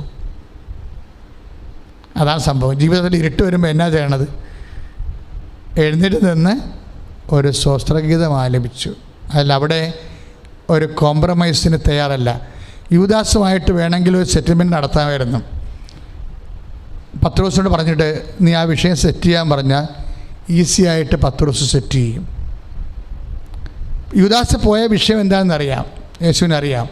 Speaker 1: അതാണ് സംഭവം. ജീവിതത്തിൽ ഇരുട്ട് വരുമ്പോൾ എന്നാ ചെയ്യണത്? എഴുന്നേറ്റ് നിന്ന് ഒരു സ്വസ്ത്രഗീതം ആലപിച്ചു. അല്ല, അവിടെ ഒരു കോംപ്രമൈസിന് തയ്യാറല്ല. യൂദാസുമായിട്ട് വേണമെങ്കിൽ ഒരു സെറ്റിൽമെൻറ്റ് നടത്താമായിരുന്നു. പത്രോസിനോട് പറഞ്ഞിട്ട് നീ ആ വിഷയം സെറ്റ് ചെയ്യാൻ പറഞ്ഞാൽ ഈസി ആയിട്ട് പത്രോസ് സെറ്റ് ചെയ്യും. യൂദാസ് പോയ വിഷയം എന്താണെന്നറിയാം, യേശുവിനറിയാം.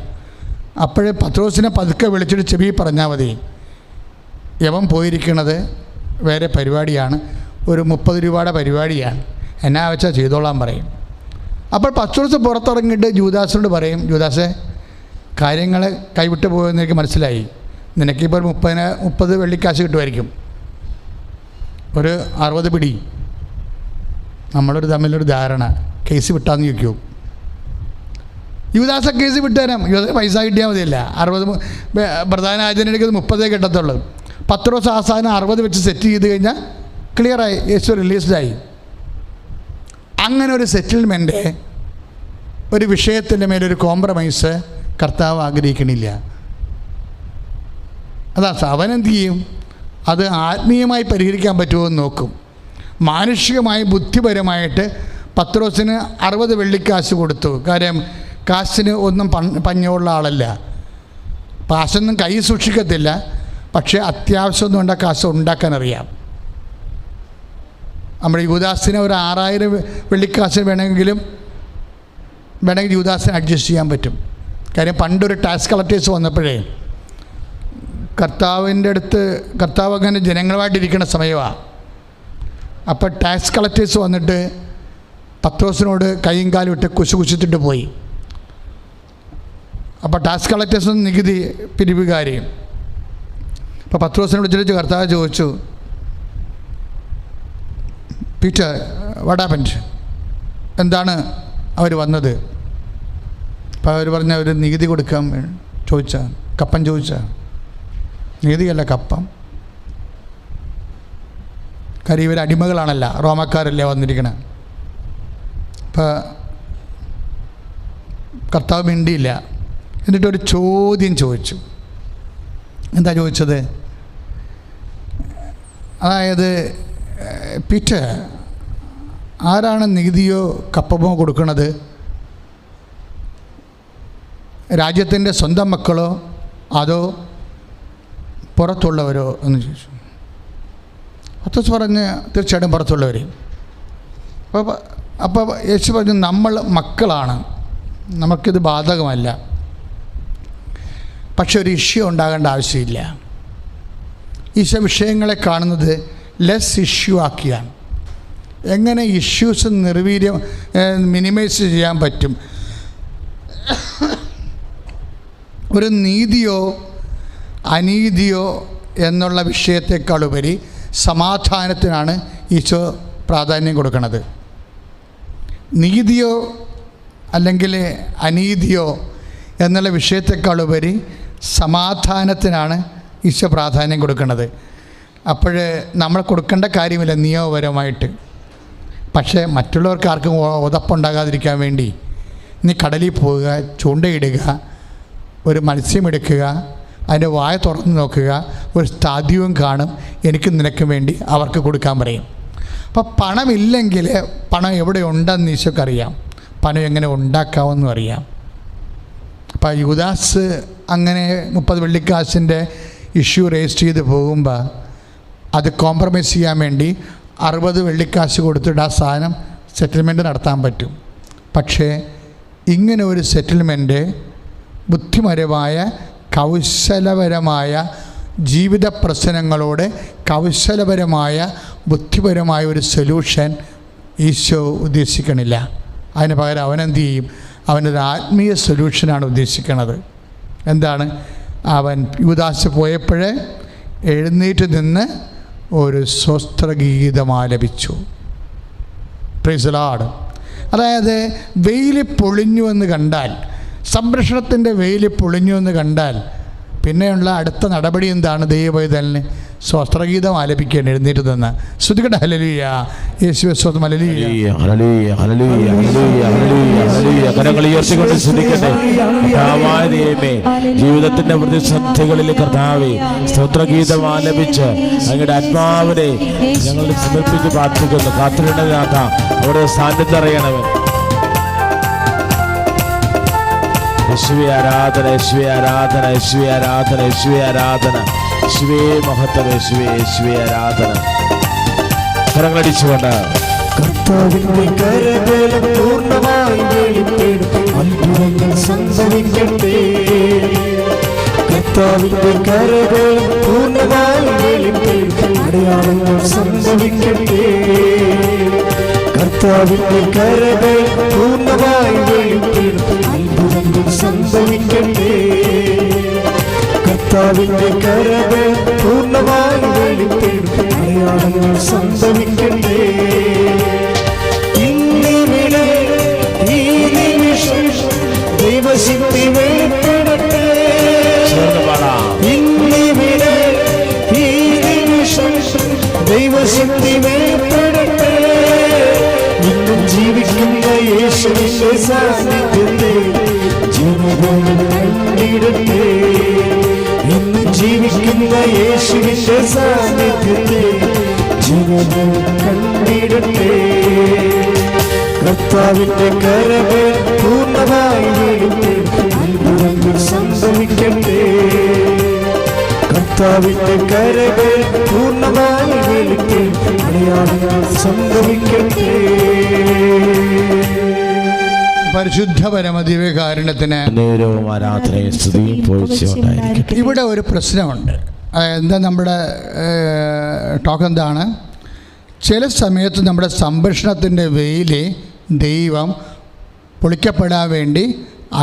Speaker 1: അപ്പോഴേ പത്രോസിനെ പതുക്കെ വിളിച്ചിട്ട് ചെവി പറഞ്ഞാൽ മതി, യവൻ പോയിരിക്കണത് വേറെ പരിപാടിയാണ്, ഒരു 30 രൂപയുടെ പരിപാടിയാണ്, എന്നാ വെച്ചാൽ ചെയ്തോളാൻ പറയും. അപ്പോൾ പത്രോസ് പുറത്തിറങ്ങിയിട്ട് യൂദാസിനോട് പറയും, യൂദാസേ കാര്യങ്ങൾ കൈവിട്ട് പോയെന്ന് എനിക്ക് മനസ്സിലായി, നിനക്കിപ്പോൾ 30 വെള്ളിക്കാശ് കിട്ടുമായിരിക്കും, ഒരു 60 പിടി, നമ്മളൊരു തമ്മിലൊരു ധാരണ, കേസ് വിട്ടാന്ന് ചോദിക്കൂ. യൂദാസ കേസ് വിട്ടുതരാം, യൂദാസ് പൈസ കിട്ടിയാൽ മതിയല്ല. 60 പ്രധാന ആചാര്യനെടുക്കുന്നത് 30 കിട്ടത്തുള്ളൂ. പത്രോസ് ആ സാധനം 60 വെച്ച് സെറ്റ് ചെയ്ത് കഴിഞ്ഞാൽ ക്ലിയറായി, യേശു റിലീസ്ഡായി. അങ്ങനെ ഒരു സെറ്റിൽമെൻറ്റ്, ഒരു വിഷയത്തിൻ്റെ മേലൊരു കോംപ്രമൈസ് കർത്താവ് ആഗ്രഹിക്കണില്ല. അതാ അവനെന്ത് ചെയ്യും? അത് ആത്മീയമായി പരിഹരിക്കാൻ പറ്റുമോ എന്ന് നോക്കും. മാനുഷികമായി ബുദ്ധിപരമായിട്ട് പത്രോസിന് 60 വെള്ളിക്കാശ് കൊടുത്തു. കാര്യം കാശിന് ഒന്നും പഞ്ഞുള്ള ആളല്ല, കാശൊന്നും കൈ സൂക്ഷിക്കത്തില്ല, പക്ഷേ അത്യാവശ്യമൊന്നും വേണ്ട കാശ് ഉണ്ടാക്കാനറിയാം. നമ്മുടെ യൂദാസിന് ഒരു 6000 വെള്ളിക്കാശ് വേണമെങ്കിൽ യൂദാസിന് അഡ്ജസ്റ്റ് ചെയ്യാൻ പറ്റും. കാര്യം പണ്ടൊരു ടാക്സ് കളക്ടേഴ്സ് വന്നപ്പോഴേ കർത്താവ് അങ്ങനെ ജനങ്ങളുമായിട്ടിരിക്കുന്ന സമയമാണ്. അപ്പോൾ ടാക്സ് കളക്ടേഴ്സ് വന്നിട്ട് പത്രോസിനോട് കൈയും കാലും ഇട്ട് കുശിച്ചിട്ട് പോയി. അപ്പോൾ ടാക്സ് കളക്ടേഴ്സ് നികുതി പിരിവുകാരി. അപ്പോൾ പത്രോസിനെ വിളിച്ചിട്ട് കർത്താവ് ചോദിച്ചു, പീറ്റർ വാട്ട് ഹാപ്പൻഡ്, എന്താണ് അവർ വന്നത്? അപ്പോൾ അവർ പറഞ്ഞ ഒരു നികുതി കൊടുക്കാൻ ചോദിച്ചാൽ, കപ്പം ചോദിച്ചാൽ, നികുതിയല്ല കപ്പം. കാര്യം ഇവർ അടിമകളാണല്ല, റോമക്കാരല്ലേ വന്നിരിക്കണേ. അപ്പോൾ കർത്താവ് മിണ്ടിയില്ല. എന്നിട്ടൊരു ചോദ്യം ചോദിച്ചു. എന്താ ചോദിച്ചത്? അതായത് പീറ്റർ, ആരാണ് നികുതിയോ കപ്പമോ കൊടുക്കുന്നത്? രാജ്യത്തിൻ്റെ സ്വന്തം മക്കളോ അതോ പുറത്തുള്ളവരോ എന്ന് ചോദിച്ചു. പത്രോസ് പറഞ്ഞ് തീർച്ചയായിട്ടും പുറത്തുള്ളവർ. അപ്പോൾ യേശു പറഞ്ഞു, നമ്മൾ മക്കളാണ്, നമുക്കിത് ബാധകമല്ല. പക്ഷെ ഒരു ഇഷ്യൂ ഉണ്ടാകേണ്ട ആവശ്യമില്ല. ഈശോ വിഷയങ്ങളെ കാണുന്നത് ലെസ് ഇഷ്യൂ ആക്കിയാണ്. എങ്ങനെ ഇഷ്യൂസ് മിനിമൈസ് ചെയ്യാൻ പറ്റും. ഒരു നീതിയോ അനീതിയോ എന്നുള്ള വിഷയത്തെക്കാളുപരി സമാധാനത്തിനാണ് ഈശോ പ്രാധാന്യം കൊടുക്കുന്നത്. നീതിയോ അല്ലെങ്കിൽ അനീതിയോ എന്നുള്ള വിഷയത്തെക്കാളുപരി സമാധാനത്തിനാണ് ഈശോ പ്രാധാന്യം കൊടുക്കുന്നത്. അപ്പോൾ നമ്മൾ കൊടുക്കേണ്ട കാര്യമില്ല നിയമപരമായിട്ട്. പക്ഷേ മറ്റുള്ളവർക്ക് ആർക്കും ഉതപ്പുണ്ടാകാതിരിക്കാൻ വേണ്ടി നീ കടലിൽ പോവുക, ചൂണ്ടയിടുക, ഒരു മത്സ്യമെടുക്കുക, അതിൻ്റെ വായ തുറന്ന് നോക്കുക, ഒരു സ്ഥാദ്യവും കാണും, എനിക്കും നിനക്കും വേണ്ടി അവർക്ക് കൊടുക്കാൻ പറയും. അപ്പോൾ പണമില്ലെങ്കിൽ പണം എവിടെ ഉണ്ടെന്ന് ഈശോക്കറിയാം, പണം എങ്ങനെ ഉണ്ടാക്കാമെന്നും അറിയാം. അപ്പോൾ യൂദാസ് അങ്ങനെ 30 വെള്ളിക്കാശിൻ്റെ ഇഷ്യൂ റേസ് ചെയ്ത് പോകുമ്പോൾ അത് കോംപ്രമൈസ് ചെയ്യാൻ വേണ്ടി 60 വെള്ളിക്കാശ് കൊടുത്തിട്ട് ആ സാധനം സെറ്റിൽമെൻറ്റ് നടത്താൻ പറ്റും. പക്ഷേ ഇങ്ങനെ ഒരു സെറ്റിൽമെൻറ്റ് ബുദ്ധിപരമായ കൗശലപരമായ ജീവിത പ്രശ്നങ്ങളോട് കൗശലപരമായ ബുദ്ധിപരമായ ഒരു സൊല്യൂഷൻ ഈശോ ഉദ്ദേശിക്കണില്ല. അതിന് പകരം അവനെന്ത് ചെയ്യും? അവനൊരു ആത്മീയ സൊല്യൂഷനാണ് ഉദ്ദേശിക്കുന്നത്. എന്താണ്? അവൻ യൂദാസ് പോയപ്പോഴേ എഴുന്നേറ്റ് നിന്ന് ഒരു സ്വസ്ത്രഗീതം ആലപിച്ചു. Praise the Lord. അതായത് വെയിൽ പൊളിഞ്ഞു എന്ന് കണ്ടാൽ, സംരക്ഷണത്തിൻ്റെ വെയിൽ പൊളിഞ്ഞു എന്ന് കണ്ടാൽ പിന്നെയുള്ള അടുത്ത നടപടി എന്താണ്? ദൈവപൈതലിന് സ്വസ്ത്രഗീതം ആലപിക്കാൻ എഴുന്നേറ്റ് നിന്ന് ശ്രുതികട ഹല്ലേലൂയ, യേശുവേ സ്തോത്രം, ഹല്ലേലൂയ, ഹല്ലേലൂയ, ഹല്ലേലൂയ, ഹല്ലേലൂയ, ഹല്ലേലൂയ. കരങ്ങൾ ഉയർത്തിക്കൊണ്ട് സ്തുതിക്കട്ടെ. കർത്താവായ ദൈവമേ, ജീവിതത്തിന്റെ പ്രതിസന്ധികളിൽ കർത്താവേ സ്തോത്രഗീതം ആലപിച്ച് അങ്ങയുടെ ആത്മാവിനെ ഞങ്ങൾ സമർപ്പിച്ച് പ്രാർത്ഥിക്കുന്നു. കാത്തിരുന്നതാത്ത അവിടെ സാന്നിധ്യം അറിയണമേ. യേശുവേ ആരാധന, യേശുവേ ആരാധന, യേശുവേ ആരാധന, യേശുവേ ആരാധന, യേശുവേ മഹത്വം, യേശുവേ, യേശുവേ ആരാധന. കരങ്ങളടിച്ചുകൊണ്ട്
Speaker 2: കർത്താവിന്റെ കരബലം പൂർണ്ണമായി വെളിപ്പെടും, അത്ഭുതങ്ങൾ സംഭവിക്കട്ടെ. കർത്താവിന്റെ കരബലം പൂർണ്ണമായി വെളിപ്പെടും, അടയാളങ്ങൾ സംഭവിക്കട്ടെ. കർത്താവിന്റെ കരബലം പൂർണ്ണമായി വെളിപ്പെടും, അത്ഭുതങ്ങൾ സംഭവിക്കട്ടെ. കർത്താവിന്റെ കരബലം പൂർണ്ണമായി വെളിപ്പെടും, അടയാളങ്ങൾ സംഭവിക്കട്ടെ. ഇന്നിവിടെ ഈ നിമിഷം ദൈവശക്തി വെളിപ്പെടട്ടെ. ഇന്നിവിടെ ഈ നിമിഷം ദൈവശക്തി വെളിപ്പെടട്ടെ. ഇന്നും ജീവിക്കുന്ന യേശുവിന്റെ സാന്നിധ്യത്തെ ജീവൻ കണ്ടിടട്ടെ. ഇന്നും ജീവിക്കുന്ന യേശുവിന്റെ സാന്നിധ്യത്തെ ജീവൻ കണ്ടിടട്ടെ. കർത്താവിന്റെ കരബലം പൂർണ്ണമായി വെളിപ്പെടും, അത്ഭുതങ്ങൾ സംഭവിക്കട്ടെ. കർത്താവിന്റെ കരബലം പൂർണ്ണമായി വെളിപ്പെടും, അടയാളങ്ങൾ സംഭവിക്കട്ടെ.
Speaker 1: പരിശുദ്ധ പരമദിവ്യകാരുണ്യത്തിന് ഇവിടെ ഒരു പ്രശ്നമുണ്ട്. എന്താ നമ്മുടെ ടോക്ക് എന്താണ്? ചില സമയത്ത് നമ്മുടെ സംരക്ഷണത്തിൻ്റെ വെയിൽ ദൈവം പൊളിക്കപ്പെടാൻ വേണ്ടി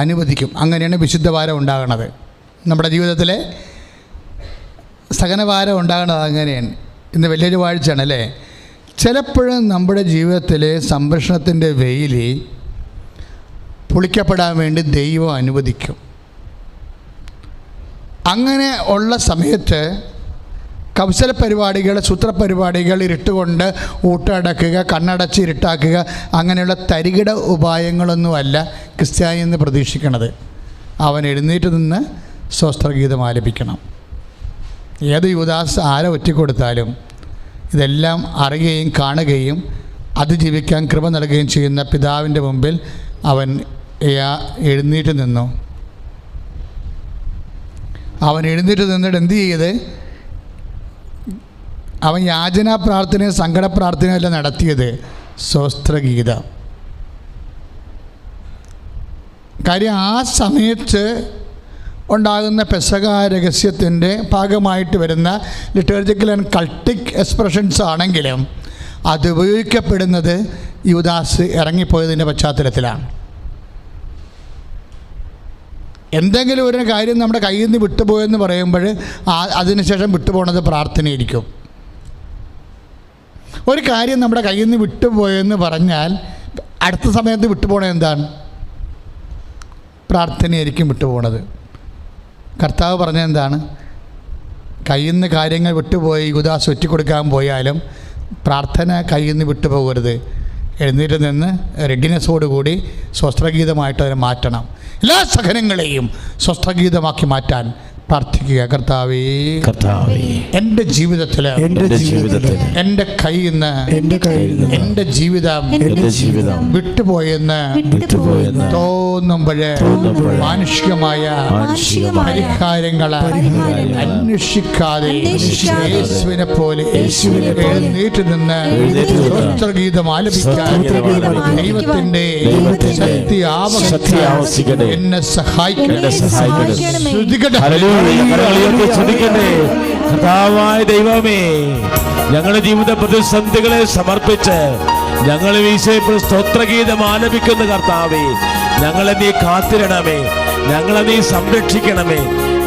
Speaker 1: അനുവദിക്കും. അങ്ങനെയാണ് വിശുദ്ധവാരം ഉണ്ടാകുന്നത്. നമ്മുടെ ജീവിതത്തിലെ സഹനവാരം ഉണ്ടാകുന്നത് അങ്ങനെയാണ്. ഇന്ന് വലിയൊരു വാഴ്ചയാണ് അല്ലേ? ചിലപ്പോഴും നമ്മുടെ ജീവിതത്തിലെ സംരക്ഷണത്തിൻ്റെ വെയിൽ പൊളിക്കപ്പെടാൻ വേണ്ടി ദൈവം അനുവദിക്കും. അങ്ങനെ ഉള്ള സമയത്ത് കൗശല പരിപാടികൾ, സൂത്രപരിപാടികൾ, ഇരുട്ടുകൊണ്ട് ഊട്ടടക്കുക, കണ്ണടച്ച് ഇരുട്ടാക്കുക, അങ്ങനെയുള്ള തരികിട ഉപായങ്ങളൊന്നുമല്ല ക്രിസ്ത്യാനി എന്ന് പ്രതീക്ഷിക്കണത്. അവൻ എഴുന്നേറ്റ് നിന്ന് സ്വസ്ത്രഗീതം ആലപിക്കണം. ഏത് യൂദാസ് ആരെ ഒറ്റിക്കൊടുത്താലും ഇതെല്ലാം അറിയുകയും കാണുകയും അതിജീവിക്കാൻ കൃപ നൽകുകയും ചെയ്യുന്ന പിതാവിൻ്റെ മുമ്പിൽ അവൻ എഴുന്നേറ്റ് നിന്നു. അവൻ എഴുന്നേറ്റ് നിന്നിട്ട് എന്ത് ചെയ്ത്? അവൻ യാചനാ പ്രാർത്ഥനയും സങ്കട പ്രാർത്ഥനയും അല്ല നടത്തിയത്, സ്വസ്ത്രഗീതം. കാര്യം ആ സമയത്ത് ഉണ്ടാകുന്ന പെസഹ രഹസ്യത്തിൻ്റെ ഭാഗമായിട്ട് വരുന്ന ലിറ്റർജിക്കൽ ആൻഡ് കൾട്ടിക് എക്സ്പ്രഷൻസ് ആണെങ്കിലും അത് ഉപയോഗിക്കപ്പെടുന്നത് യൂദാസ് ഇറങ്ങിപ്പോയതിൻ്റെ പശ്ചാത്തലത്തിലാണ്. എന്തെങ്കിലും ഒരു കാര്യം നമ്മുടെ കയ്യിൽ നിന്ന് വിട്ടുപോയെന്ന് പറയുമ്പോൾ അതിനുശേഷം വിട്ടുപോകുന്നത് പ്രാർത്ഥനയായിരിക്കും. ഒരു കാര്യം നമ്മുടെ കയ്യിൽ നിന്ന് വിട്ടുപോയെന്ന് പറഞ്ഞാൽ അടുത്ത സമയത്ത് വിട്ടുപോകണത് എന്താണ്? പ്രാർത്ഥനയായിരിക്കും വിട്ടുപോകണത്. കർത്താവ് പറഞ്ഞത് എന്താണ്? കയ്യിൽ നിന്ന് കാര്യങ്ങൾ വിട്ടുപോയി യൂദാസ് ഒറ്റിക്കൊടുക്കാൻ പോയാലും പ്രാർത്ഥന കയ്യിൽ നിന്ന് വിട്ടുപോകരുത്. എഴുന്നേറ്റ് നിന്ന് റെഡിനെസ്സോടുകൂടി സ്വസ്ത്രഗീതമായിട്ട് അതിനെ മാറ്റണം. എല്ലാ സഹനങ്ങളെയും സ്വസ്ത്രഗീതമാക്കി മാറ്റാൻ പ്രാർത്ഥിക്കുക. കർത്താവേ, എൻ്റെ ജീവിതത്തിൽ എൻ്റെ കയ്യിൽ നിന്ന് എൻ്റെ ജീവിതം വിട്ടുപോയെന്ന് തോന്നുമ്പോൾ മാനുഷികമായ പരിഹാരങ്ങളെ അന്വേഷിക്കാതെ യേശുവിനെ പോലെ എഴുന്നേറ്റ് നിന്ന് സ്വസ്ത്രഗീതം ആലപിക്കാൻ ദൈവത്തിൻ്റെ ശക്തി ആവശ്യം എന്നെ സഹായിക്കണം.
Speaker 3: കർത്താവായ ദൈവമേ, ഞങ്ങളുടെ ജീവിത പ്രതിസന്ധികളെ സമർപ്പിച്ച് ഞങ്ങൾ ഈശോയെ സ്തോത്രഗീതം ആലപിക്കുന്ന കർത്താവേ, ഞങ്ങളെ നീ കാത്തിരണമേ, ഞങ്ങളെ നീ സംരക്ഷിക്കണമേ,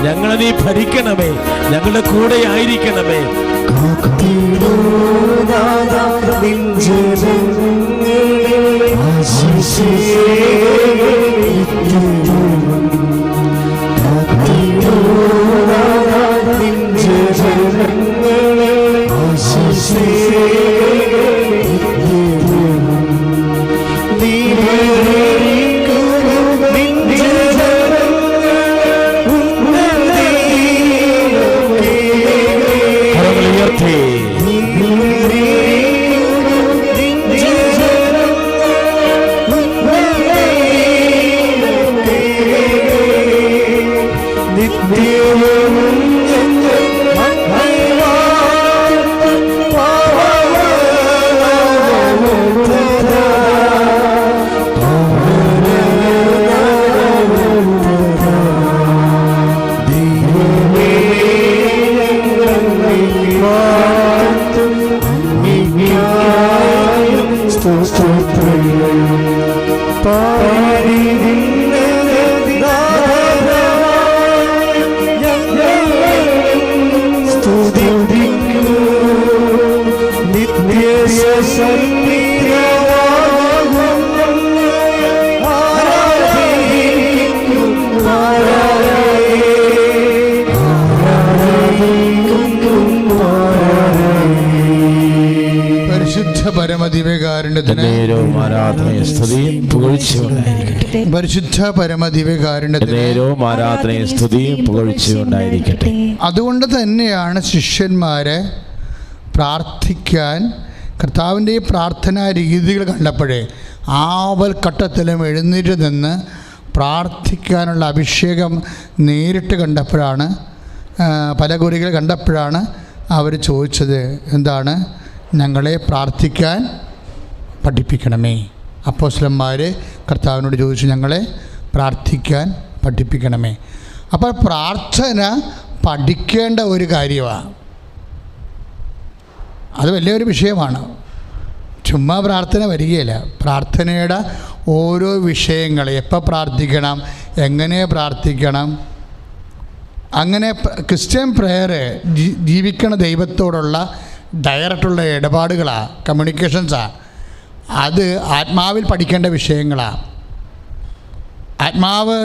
Speaker 3: ഞങ്ങളെ നീ ഭരിക്കണമേ, ഞങ്ങളുടെ കൂടെ ആയിരിക്കണമേ.
Speaker 1: അതുകൊണ്ട് തന്നെയാണ് ശിഷ്യന്മാരെ പ്രാർത്ഥിക്കാൻ കർത്താവിൻ്റെ ഈ പ്രാർത്ഥനാ രീതികൾ കണ്ടപ്പോഴേ ആവൽ ഘട്ടത്തിലും എഴുന്നേറ്റ് നിന്ന് പ്രാർത്ഥിക്കാനുള്ള അഭിഷേകം നേരിട്ട് കണ്ടപ്പോഴാണ്, പല കുറികൾ കണ്ടപ്പോഴാണ് അവർ ചോദിച്ചത് എന്താണ്? ഞങ്ങളെ പ്രാർത്ഥിക്കാൻ പഠിപ്പിക്കണമേ. അപ്പോസ്തലന്മാർ കർത്താവിനോട് ചോദിച്ചു, ഞങ്ങളെ പ്രാർത്ഥിക്കാൻ പഠിപ്പിക്കണമേ. അപ്പോൾ പ്രാർത്ഥന പഠിക്കേണ്ട ഒരു കാര്യമാണ്. അത് വലിയൊരു വിഷയമാണ്. ചുമ്മാ പ്രാർത്ഥന വരികയില്ല. പ്രാർത്ഥനയുടെ ഓരോ വിഷയങ്ങൾ, എപ്പോൾ പ്രാർത്ഥിക്കണം, എങ്ങനെ പ്രാർത്ഥിക്കണം, അങ്ങനെ ക്രിസ്ത്യൻ പ്രെയർ ജീവിക്കണ ദൈവത്തോടുള്ള ഡയറക്റ്റുള്ള ഇടപാടുകളാണ്, കമ്മ്യൂണിക്കേഷൻസാണ്. അത് ആത്മാവിൽ പഠിക്കേണ്ട വിഷയങ്ങളാണ്. ആത്മാവ്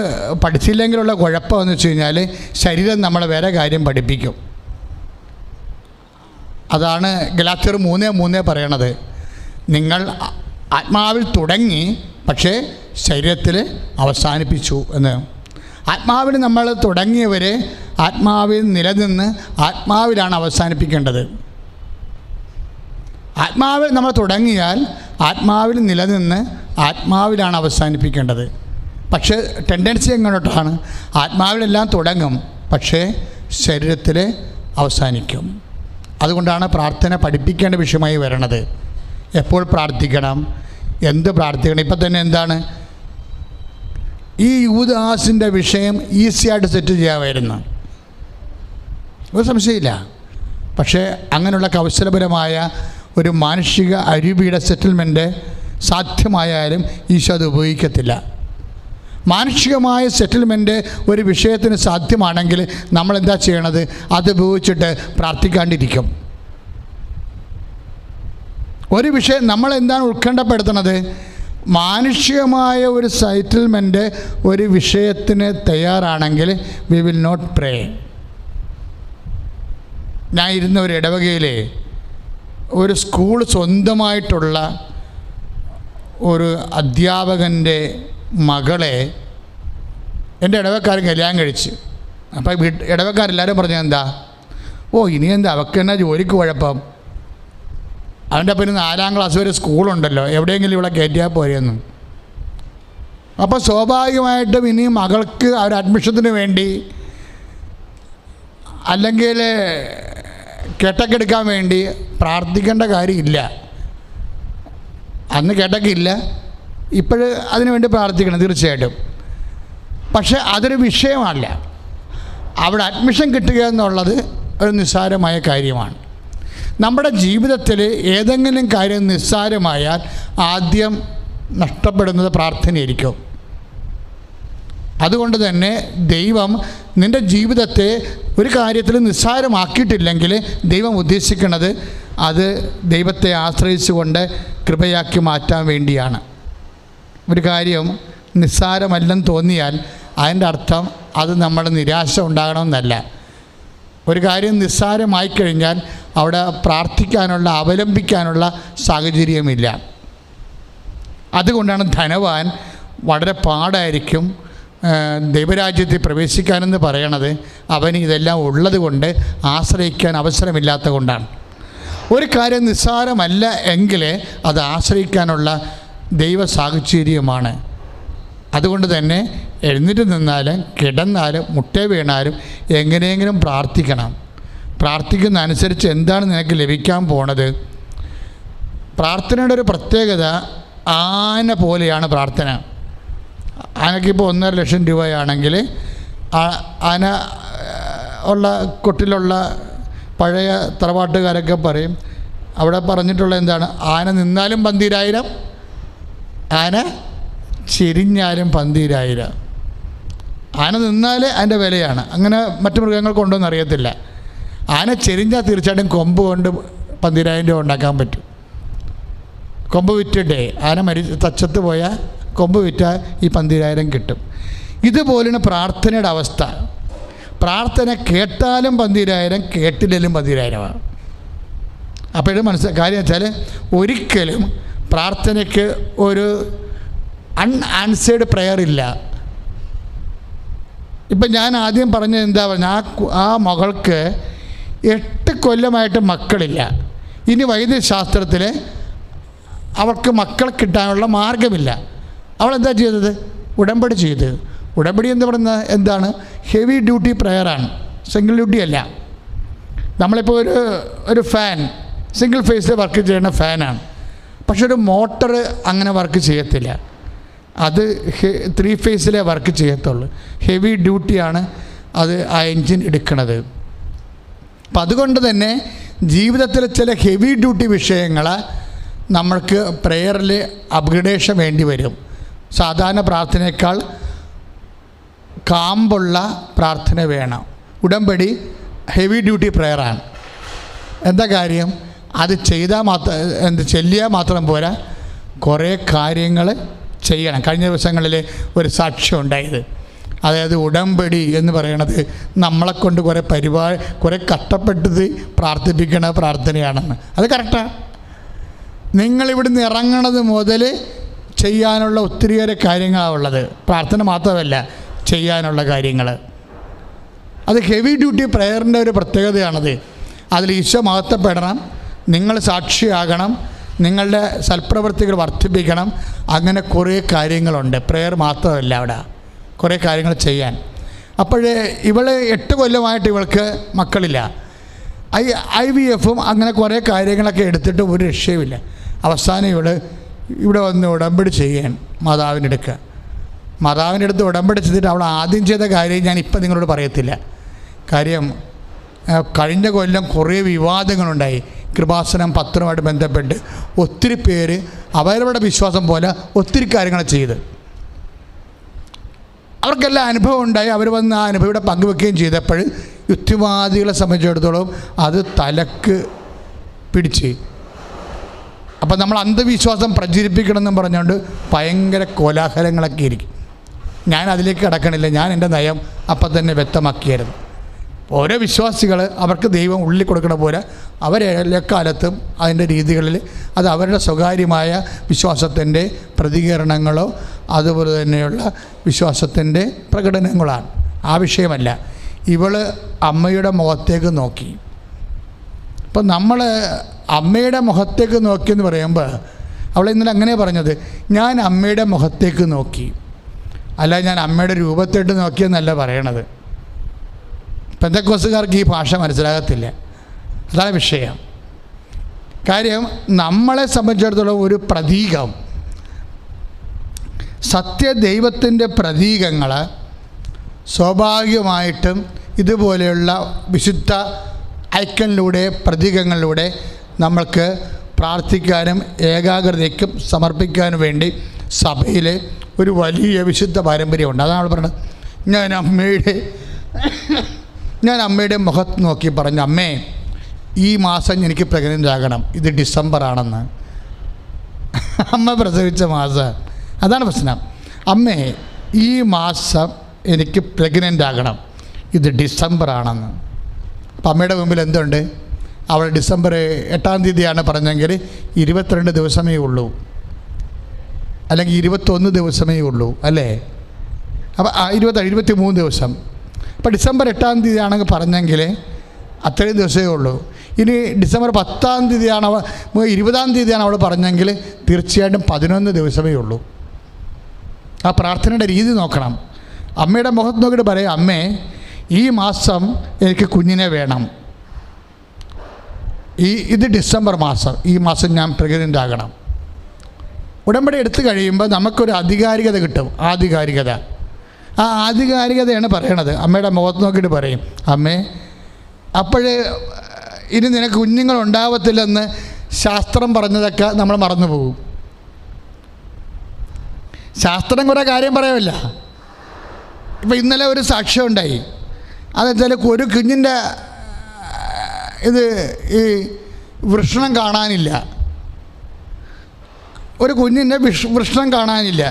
Speaker 1: പഠിച്ചില്ലെങ്കിലുള്ള കുഴപ്പമെന്ന് വെച്ച് കഴിഞ്ഞാൽ ശരീരം നമ്മളെ വേറെ കാര്യം പഠിപ്പിക്കും. അതാണ് ഗലാത്യർ 3:3 പറയണത്. നിങ്ങൾ ആത്മാവിൽ തുടങ്ങി പക്ഷേ ശരീരത്തിൽ അവസാനിപ്പിച്ചു എന്ന്. ആത്മാവിൽ നമ്മൾ തുടങ്ങിയവരെ ആത്മാവിൽ നിലനിന്ന് ആത്മാവിലാണ് അവസാനിപ്പിക്കേണ്ടത്. ആത്മാവിൽ നമ്മൾ തുടങ്ങിയാൽ ആത്മാവിൽ നിലനിന്ന് ആത്മാവിലാണ് അവസാനിപ്പിക്കേണ്ടത്. പക്ഷേ ടെൻഡൻസി എങ്ങോട്ടാണ്? ആത്മാവിലെല്ലാം തുടങ്ങും, പക്ഷേ ശരീരത്തിൽ അവസാനിക്കും. അതുകൊണ്ടാണ് പ്രാർത്ഥന പഠിപ്പിക്കേണ്ട വിഷയമായി വരണത്. എപ്പോൾ പ്രാർത്ഥിക്കണം, എന്ത് പ്രാർത്ഥിക്കണം. ഇപ്പം തന്നെ എന്താണ് ഈ യൂദാസിൻ്റെ വിഷയം ഈസിയായിട്ട് സെറ്റ് ചെയ്യാമായിരുന്നു, ഒരു സംശയമില്ല. പക്ഷേ അങ്ങനെയുള്ള കൗശലപരമായ ഒരു മാനുഷിക അരൂപിയുടെ സെറ്റിൽമെൻറ്റ് സാധ്യമായാലും ഈശോ അത് ഉപയോഗിക്കത്തില്ല. മാനുഷികമായ സെറ്റിൽമെൻറ്റ് ഒരു വിഷയത്തിന് സാധ്യമാണെങ്കിൽ നമ്മളെന്താ ചെയ്യണത്? അത് ഉപയോഗിച്ചിട്ട് പ്രാർത്ഥിക്കാണ്ടിരിക്കും. ഒരു വിഷയം നമ്മളെന്താണ് ഉത്കണ്ഠപ്പെടുത്തുന്നത്? മാനുഷികമായ ഒരു സെറ്റിൽമെൻറ്റ് ഒരു വിഷയത്തിന് തയ്യാറാണെങ്കിൽ വി വിൽ നോട്ട് പ്രേ. ഞാൻ ഇരുന്ന ഒരു ഇടവകയിൽ ഒരു സ്കൂൾ സ്വന്തമായിട്ടുള്ള ഒരു അധ്യാപകൻ്റെ മകളെ എൻ്റെ ഇടവക്കാരൻ കല്യാണം കഴിച്ച്. അപ്പോൾ ഇടവക്കാരെല്ലാവരും പറഞ്ഞത് എന്താ? ഇനി എന്താ അവൾക്ക് എന്നാ ജോലിക്ക് കുഴപ്പം, അവൻ്റെ പിന്നെ 4ാം ക്ലാസ് വരെ സ്കൂളുണ്ടല്ലോ, എവിടെയെങ്കിലും ഇവിടെ കയറ്റിയാൽ പോരെയെന്നും. അപ്പോൾ സ്വാഭാവികമായിട്ടും ഇനി മകൾക്ക് ഒരു അഡ്മിഷത്തിന് വേണ്ടി അല്ലെങ്കിൽ കേട്ടക്കെടുക്കാൻ വേണ്ടി പ്രാർത്ഥിക്കേണ്ട കാര്യമില്ല. അന്ന് കേട്ടക്കില്ല, ഇപ്പോഴ് അതിനു വേണ്ടി പ്രാർത്ഥിക്കണം തീർച്ചയായിട്ടും. പക്ഷേ അതൊരു വിഷയമല്ല. അവിടെ അഡ്മിഷൻ കിട്ടുക എന്നുള്ളത് ഒരു നിസ്സാരമായ കാര്യമാണ്. നമ്മുടെ ജീവിതത്തിൽ ഏതെങ്കിലും കാര്യം നിസ്സാരമായാൽ ആദ്യം നഷ്ടപ്പെടുന്നത് പ്രാർത്ഥനയായിരിക്കും. അതുകൊണ്ട് തന്നെ ദൈവം നിൻ്റെ ജീവിതത്തെ ഒരു കാര്യത്തിൽ നിസ്സാരമാക്കിയിട്ടില്ലെങ്കിൽ ദൈവം ഉദ്ദേശിക്കുന്നത് അത് ദൈവത്തെ ആശ്രയിച്ചുകൊണ്ട് കൃപയാക്കി മാറ്റാൻ വേണ്ടിയാണ്. ഒരു കാര്യം നിസ്സാരമല്ലെന്ന് തോന്നിയാൽ അതിൻ്റെ അർത്ഥം അത് നമ്മൾ നിരാശ ഉണ്ടാകണമെന്നല്ല. ഒരു കാര്യം നിസ്സാരമായിക്കഴിഞ്ഞാൽ അവിടെ പ്രാർത്ഥിക്കാനുള്ള അവലംബിക്കാനുള്ള സാഹചര്യമില്ല. അതുകൊണ്ടാണ് ധനവാൻ വളരെ പാടായിരിക്കും ദൈവരാജ്യത്തിൽ പ്രവേശിക്കാനെന്ന് പറയണത്. അവന് ഇതെല്ലാം ഉള്ളത് കൊണ്ട് ആശ്രയിക്കാൻ അവസരമില്ലാത്ത കൊണ്ടാണ്. ഒരു കാര്യം നിസ്സാരമല്ല എങ്കിൽ അത് ആശ്രയിക്കാനുള്ള ദൈവ സാഹചര്യമാണ്. അതുകൊണ്ട് തന്നെ എഴുന്നേറ്റ് നിന്നാലും കിടന്നാലും മുട്ട വീണാലും എങ്ങനെയെങ്കിലും പ്രാർത്ഥിക്കണം. പ്രാർത്ഥിക്കുന്ന അനുസരിച്ച് എന്താണ് നിനക്ക് ലഭിക്കാൻ പോണത്? പ്രാർത്ഥനയുടെ ഒരു പ്രത്യേകത, ആന പോലെയാണ് പ്രാർത്ഥന. ആനയ്ക്കിപ്പോൾ 1.5 ലക്ഷം രൂപയാണെങ്കിൽ ആന ഉള്ള കൊട്ടിലുള്ള പഴയ തറവാട്ടുകാരൊക്കെ പറയും, അവിടെ പറഞ്ഞിട്ടുള്ള എന്താണ്? ആന നിന്നാലും 12,000, ആന ചെരിഞ്ഞാലും 12,000. ആന നിന്നാൽ അതിൻ്റെ വിലയാണ്. അങ്ങനെ മറ്റു മൃഗങ്ങൾക്കുണ്ടോയെന്ന് അറിയത്തില്ല. ആന ചെരിഞ്ഞാൽ തീർച്ചയായിട്ടും കൊമ്പ് കൊണ്ട് 12,000 രൂപ ഉണ്ടാക്കാൻ പറ്റും. കൊമ്പ് വിറ്റിട്ടേ ആന തച്ചത്ത് പോയാൽ കൊമ്പ് വിറ്റാൽ ഈ 12,000 കിട്ടും. ഇതുപോലെയാണ് പ്രാർത്ഥനയുടെ അവസ്ഥ. പ്രാർത്ഥന കേട്ടാലും 12,000, കേട്ടില്ലെങ്കിലും 12,000. അപ്പോഴും കാര്യം വെച്ചാൽ ഒരിക്കലും പ്രാർത്ഥനയ്ക്ക് ഒരു അൺആൻസേർഡ് പ്രെയർ ഇല്ല. ഇപ്പം ഞാൻ ആദ്യം പറഞ്ഞത് എന്താ പറഞ്ഞാൽ, ആ മകൾക്ക് 8 കൊല്ലമായിട്ട് മക്കളില്ല. ഇനി വൈദ്യശാസ്ത്രത്തിൽ അവൾക്ക് മക്കളെ കിട്ടാനുള്ള മാർഗമില്ല. അവളെന്താ ചെയ്തത്? ഉടമ്പടി ചെയ്ത്. ഉടമ്പടി എന്ന് പറയുന്നത് എന്താണ്? ഹെവി ഡ്യൂട്ടി പ്രെയറാണ്, സിംഗിൾ ഡ്യൂട്ടി അല്ല. നമ്മളിപ്പോൾ ഒരു ഫാൻ സിംഗിൾ ഫേസിൽ വർക്ക് ചെയ്യുന്ന ഫാനാണ്. പക്ഷെ ഒരു മോട്ടർ അങ്ങനെ വർക്ക് ചെയ്യത്തില്ല. അത് 3 ഫേസിലേ വർക്ക് ചെയ്യത്തുള്ളൂ. ഹെവി ഡ്യൂട്ടിയാണ് അത് ആ എൻജിൻ എടുക്കുന്നത്. അപ്പം അതുകൊണ്ട് തന്നെ ജീവിതത്തിലെ ചില ഹെവി ഡ്യൂട്ടി വിഷയങ്ങൾ നമ്മൾക്ക് പ്രെയറിൽ അപ്ഗ്രഡേഷൻ വേണ്ടി വരും. സാധാരണ പ്രാർത്ഥനയേക്കാൾ കാമ്പുള്ള പ്രാർത്ഥന വേണം. ഉടമ്പടി ഹെവി ഡ്യൂട്ടി പ്രെയറാണ്. എന്താ കാര്യം? അത് ചൊല്ലിയാൽ മാത്രം പോരാ, കുറേ കാര്യങ്ങൾ ചെയ്യണം. കഴിഞ്ഞ ദിവസങ്ങളിൽ ഒരു സാക്ഷ്യം ഉണ്ടായത്, അതായത് ഉടമ്പടി എന്ന് പറയണത് നമ്മളെക്കൊണ്ട് കുറേ കഷ്ടപ്പെട്ടത് പ്രാർത്ഥിപ്പിക്കണ പ്രാർത്ഥനയാണെന്ന്. അത് കറക്റ്റാണ്. നിങ്ങളിവിടുന്ന് ഇറങ്ങണത് മുതൽ ചെയ്യാനുള്ള ഒത്തിരിയേറെ കാര്യങ്ങളാണ് ഉള്ളത്. പ്രാർത്ഥന മാത്രമല്ല, ചെയ്യാനുള്ള കാര്യങ്ങൾ. അത് ഹെവി ഡ്യൂട്ടി പ്രെയറിൻ്റെ ഒരു പ്രത്യേകതയാണത്. അതിൽ ഈശോ മഹത്വപ്പെടണം, നിങ്ങൾ സാക്ഷിയാകണം, നിങ്ങളുടെ സൽപ്രവൃത്തികൾ വർദ്ധിപ്പിക്കണം. അങ്ങനെ കുറേ കാര്യങ്ങളുണ്ട്. പ്രെയർ മാത്രമല്ല, അവിടെ കുറേ കാര്യങ്ങൾ ചെയ്യാൻ. അപ്പോഴേ ഇവൾ 8 കൊല്ലമായിട്ട് ഇവൾക്ക് മക്കളില്ല. IVFും അങ്ങനെ കുറേ കാര്യങ്ങളൊക്കെ എടുത്തിട്ട് ഒരു രക്ഷയുമില്ല. അവസാനം ഇവിടെ വന്ന് ഉടമ്പടി ചെയ്യാൻ മാതാവിനെടുക്കുക. മാതാവിൻ്റെ അടുത്ത് ഉടമ്പടി ചെയ്തിട്ട് അവൾ ആദ്യം ചെയ്ത കാര്യം ഞാൻ ഇപ്പം നിങ്ങളോട് പറയത്തില്ല. കാര്യം കഴിഞ്ഞ കൊല്ലം കുറേ വിവാദങ്ങളുണ്ടായി. കൃപാസനം പത്രവുമായിട്ട് ബന്ധപ്പെട്ട് ഒത്തിരി പേര് അവരവരുടെ വിശ്വാസം പോലെ ഒത്തിരി കാര്യങ്ങൾ ചെയ്ത് അവർക്കെല്ലാം അനുഭവം ഉണ്ടായി. അവർ വന്ന് ആ അനുഭവം പങ്കുവെക്കുകയും ചെയ്തപ്പോൾ യുക്തിവാദികളെ സംബന്ധിച്ചിടത്തോളം അത് തലക്ക് പിടിച്ച്. അപ്പം നമ്മൾ അന്ധവിശ്വാസം പ്രചരിപ്പിക്കണമെന്നും പറഞ്ഞുകൊണ്ട് ഭയങ്കര കോലാഹലങ്ങളൊക്കെ ഇരിക്കും. ഞാൻ അതിലേക്ക് കിടക്കണില്ല. ഞാൻ എൻ്റെ നയം അപ്പം തന്നെ വ്യക്തമാക്കിയായിരുന്നു. ഓരോ വിശ്വാസികൾ അവർക്ക് ദൈവം ഉള്ളിൽ കൊടുക്കുന്ന പോലെ അവരെല്ലാക്കാലത്തും അതിൻ്റെ രീതികളിൽ അത് അവരുടെ സ്വകാര്യമായ വിശ്വാസത്തിൻ്റെ പ്രതികരണങ്ങളോ അതുപോലെ തന്നെയുള്ള വിശ്വാസത്തിൻ്റെ പ്രകടനങ്ങളാണ്. ആ വിഷയമല്ല. ഇവൾ അമ്മയുടെ മുഖത്തേക്ക് നോക്കി. അപ്പം നമ്മൾ അമ്മയുടെ മുഖത്തേക്ക് നോക്കിയെന്ന് പറയുമ്പോൾ അവൾ ഇന്നലെ അങ്ങനെ പറഞ്ഞത്, ഞാൻ അമ്മയുടെ മുഖത്തേക്ക് നോക്കി, അല്ല ഞാൻ അമ്മയുടെ രൂപത്തേട്ട് നോക്കിയെന്നല്ല പറയണത്. പെന്തക്കോസ്തുകാർക്ക് ഈ ഭാഷ മനസ്സിലാകത്തില്ല. അതാണ് വിഷയം. കാര്യം നമ്മളെ സംബന്ധിച്ചിടത്തോളം ഒരു പ്രതീകം, സത്യദൈവത്തിൻ്റെ പ്രതീകങ്ങൾ സ്വാഭാവികമായിട്ടും ഇതുപോലെയുള്ള വിശുദ്ധ ഐക്കണിലൂടെ പ്രതീകങ്ങളിലൂടെ നമ്മൾക്ക് പ്രാർത്ഥിക്കാനും ഏകാഗ്രതയ്ക്കും സമർപ്പിക്കാനും വേണ്ടി സഭയിലെ ഒരു വലിയ വിശുദ്ധ പാരമ്പര്യമുണ്ട്. അതാണ് പറയുന്നത്. ഞാൻ അമ്മയുടെ മുഖത്ത് നോക്കി പറഞ്ഞു, അമ്മേ ഈ മാസം എനിക്ക് പ്രഗ്നൻ്റ് ആകണം, ഇത് ഡിസംബർ ആണെന്ന്. അമ്മ പ്രസവിച്ച മാസം. അതാണ് പ്രശ്നം. അമ്മേ ഈ മാസം എനിക്ക് പ്രഗ്നൻ്റ് ആകണം, ഇത് ഡിസംബർ ആണെന്ന്. അപ്പം അമ്മയുടെ മുമ്പിൽ എന്തുണ്ട്? അവൾ ഡിസംബർ 8-ാം തീയതിയാണ് പറഞ്ഞെങ്കിൽ 22 ദിവസമേ ഉള്ളൂ, അല്ലെങ്കിൽ 21 ദിവസമേ ഉള്ളൂ, അല്ലേ? അപ്പം 23 ദിവസം. അപ്പോൾ ഡിസംബർ 8-ാം തീയതിയാണെങ്കിൽ പറഞ്ഞെങ്കിൽ അത്രയും ദിവസമേ ഉള്ളൂ. ഇനി ഡിസംബർ 10-ാം തീയതിയാണ് 20-ാം തീയതിയാണ് അവൾ പറഞ്ഞെങ്കിൽ തീർച്ചയായിട്ടും 11 ദിവസമേ ഉള്ളൂ. ആ പ്രാർത്ഥനയുടെ രീതി നോക്കണം. അമ്മയുടെ മുഖത്ത് നോക്കിയിട്ട് പറയാം, അമ്മേ ഈ മാസം എനിക്ക് കുഞ്ഞിനെ വേണം, ഇത് ഡിസംബർ മാസം, ഈ മാസം ഞാൻ പ്രഗ്നൻ്റ് ആകണം. ഉടമ്പടി എടുത്തു കഴിയുമ്പോൾ നമുക്കൊരു ആധികാരികത കിട്ടും. ആധികാരികത, ആ ആധികാരികതയാണ് പറയണത്. അമ്മയുടെ മുഖത്ത് നോക്കിയിട്ട് പറയും, അമ്മേ അപ്പോഴേ ഇനി നിനക്ക് കുഞ്ഞുങ്ങളുണ്ടാവത്തില്ലെന്ന് ശാസ്ത്രം പറഞ്ഞതൊക്കെ നമ്മൾ മറന്നു പോകും. ശാസ്ത്രം കുറേ കാര്യം പറയല്ല. ഇപ്പം ഇന്നലെ ഒരു സാക്ഷ്യം ഉണ്ടായി. അതെന്നുവെച്ചാൽ ഒരു കുഞ്ഞിൻ്റെ ഈ വൃഷണം കാണാനില്ല. ഒരു കുഞ്ഞിൻ്റെ വൃഷണം കാണാനില്ല.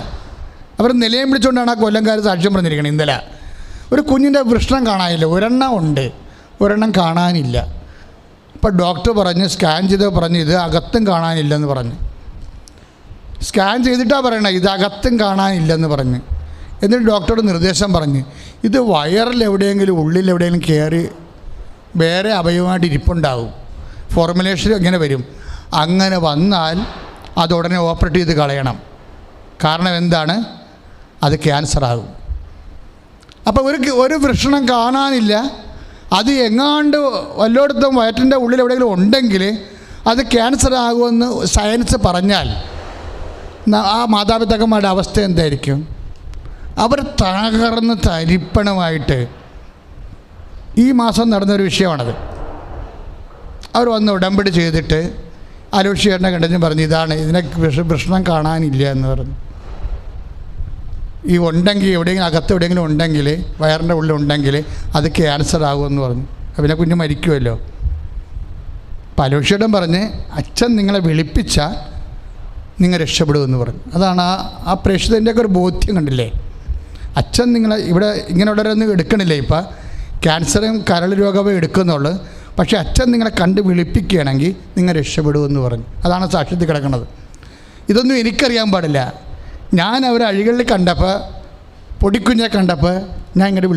Speaker 1: അവർ നിലയം പിടിച്ചുകൊണ്ടാണ് ആ കൊല്ലംകാർ സാക്ഷ്യം പറഞ്ഞിരിക്കുന്നത്. ഇന്നലെ ഒരു കുഞ്ഞിൻ്റെ വൃഷണം കാണാനില്ല. ഒരെണ്ണം ഉണ്ട്, ഒരെണ്ണം കാണാനില്ല. അപ്പോൾ ഡോക്ടർ പറഞ്ഞ് സ്കാൻ ചെയ്ത് പറഞ്ഞ് ഇത് അകത്തും കാണാനില്ലെന്ന് പറഞ്ഞു. സ്കാൻ ചെയ്തിട്ടാണ് പറയണത് ഇത് അകത്തും കാണാനില്ലെന്ന് പറഞ്ഞ്. എന്നിട്ട് ഡോക്ടറുടെ നിർദ്ദേശം പറഞ്ഞ് ഇത് വയറിൽ എവിടെയെങ്കിലും ഉള്ളിൽ എവിടെയെങ്കിലും കയറി വേറെ അവയവമായിട്ട് ഇരിപ്പുണ്ടാവും. ഫോർമുലേഷൻ എങ്ങനെ വരും? അങ്ങനെ വന്നാൽ അതുടനെ ഓപ്പറേറ്റ് ചെയ്ത് കളയണം. കാരണം എന്താണ്? അത് ക്യാൻസറാകും. അപ്പോൾ ഒരു വൃഷണം കാണാനില്ല. അത് എങ്ങാണ്ട് വല്ലോടത്തും വയറ്റിൻ്റെ ഉള്ളിൽ എവിടെയെങ്കിലും ഉണ്ടെങ്കിൽ അത് ക്യാൻസർ ആകുമെന്ന് സയൻസ് പറഞ്ഞാൽ ആ മാതാപിതാക്കന്മാരുടെ അവസ്ഥ എന്തായിരിക്കും? അവർ തകർന്ന് തരിപ്പണമായിട്ട്. ഈ മാസം നടന്നൊരു വിഷയമാണത്. അവർ വന്ന് ഉടമ്പടി ചെയ്തിട്ട് ആലോചിച്ചേട്ടനെ കണ്ടെന്ന് പറഞ്ഞു ഇതാണ് ഇതിനെ പ്രശ്നം കാണാനില്ല എന്ന് പറഞ്ഞു. ഈ ഉണ്ടെങ്കിൽ എവിടെയെങ്കിലും അകത്ത് എവിടെയെങ്കിലും ഉണ്ടെങ്കിൽ വയറിൻ്റെ ഉള്ളിൽ ഉണ്ടെങ്കിൽ അത് ക്യാൻസർ ആകുമെന്ന് പറഞ്ഞു. പിന്നെ കുഞ്ഞ് മരിക്കുമല്ലോ. പലോക്ഷിയിടം പറഞ്ഞ് അച്ഛൻ നിങ്ങളെ വിളിപ്പിച്ചാൽ നിങ്ങൾ രക്ഷപ്പെടുമെന്ന് പറഞ്ഞു. അതാണ് ആ പ്രേക്ഷിതൻ്റെയൊക്കെ ഒരു ബോധ്യം കണ്ടില്ലേ. അച്ഛൻ നിങ്ങളെ ഇവിടെ ഇങ്ങനെയുള്ളവരൊന്നും എടുക്കണില്ലേ. ഇപ്പം ക്യാൻസറും കരൾ രോഗമേ എടുക്കുന്നുള്ളൂ. പക്ഷേ അച്ഛൻ നിങ്ങളെ കണ്ട് വിളിപ്പിക്കുകയാണെങ്കിൽ നിങ്ങൾ രക്ഷപ്പെടുമെന്ന് പറഞ്ഞു. അതാണ് സാക്ഷ്യത്തിൽ കിടക്കുന്നത്. ഇതൊന്നും എനിക്കറിയാൻ പാടില്ല. ഞാൻ അവരെ അഴികളിൽ കണ്ടപ്പോൾ പൊടിക്കുഞ്ഞെ കണ്ടപ്പോൾ ഞാൻ ഇങ്ങോട്ട്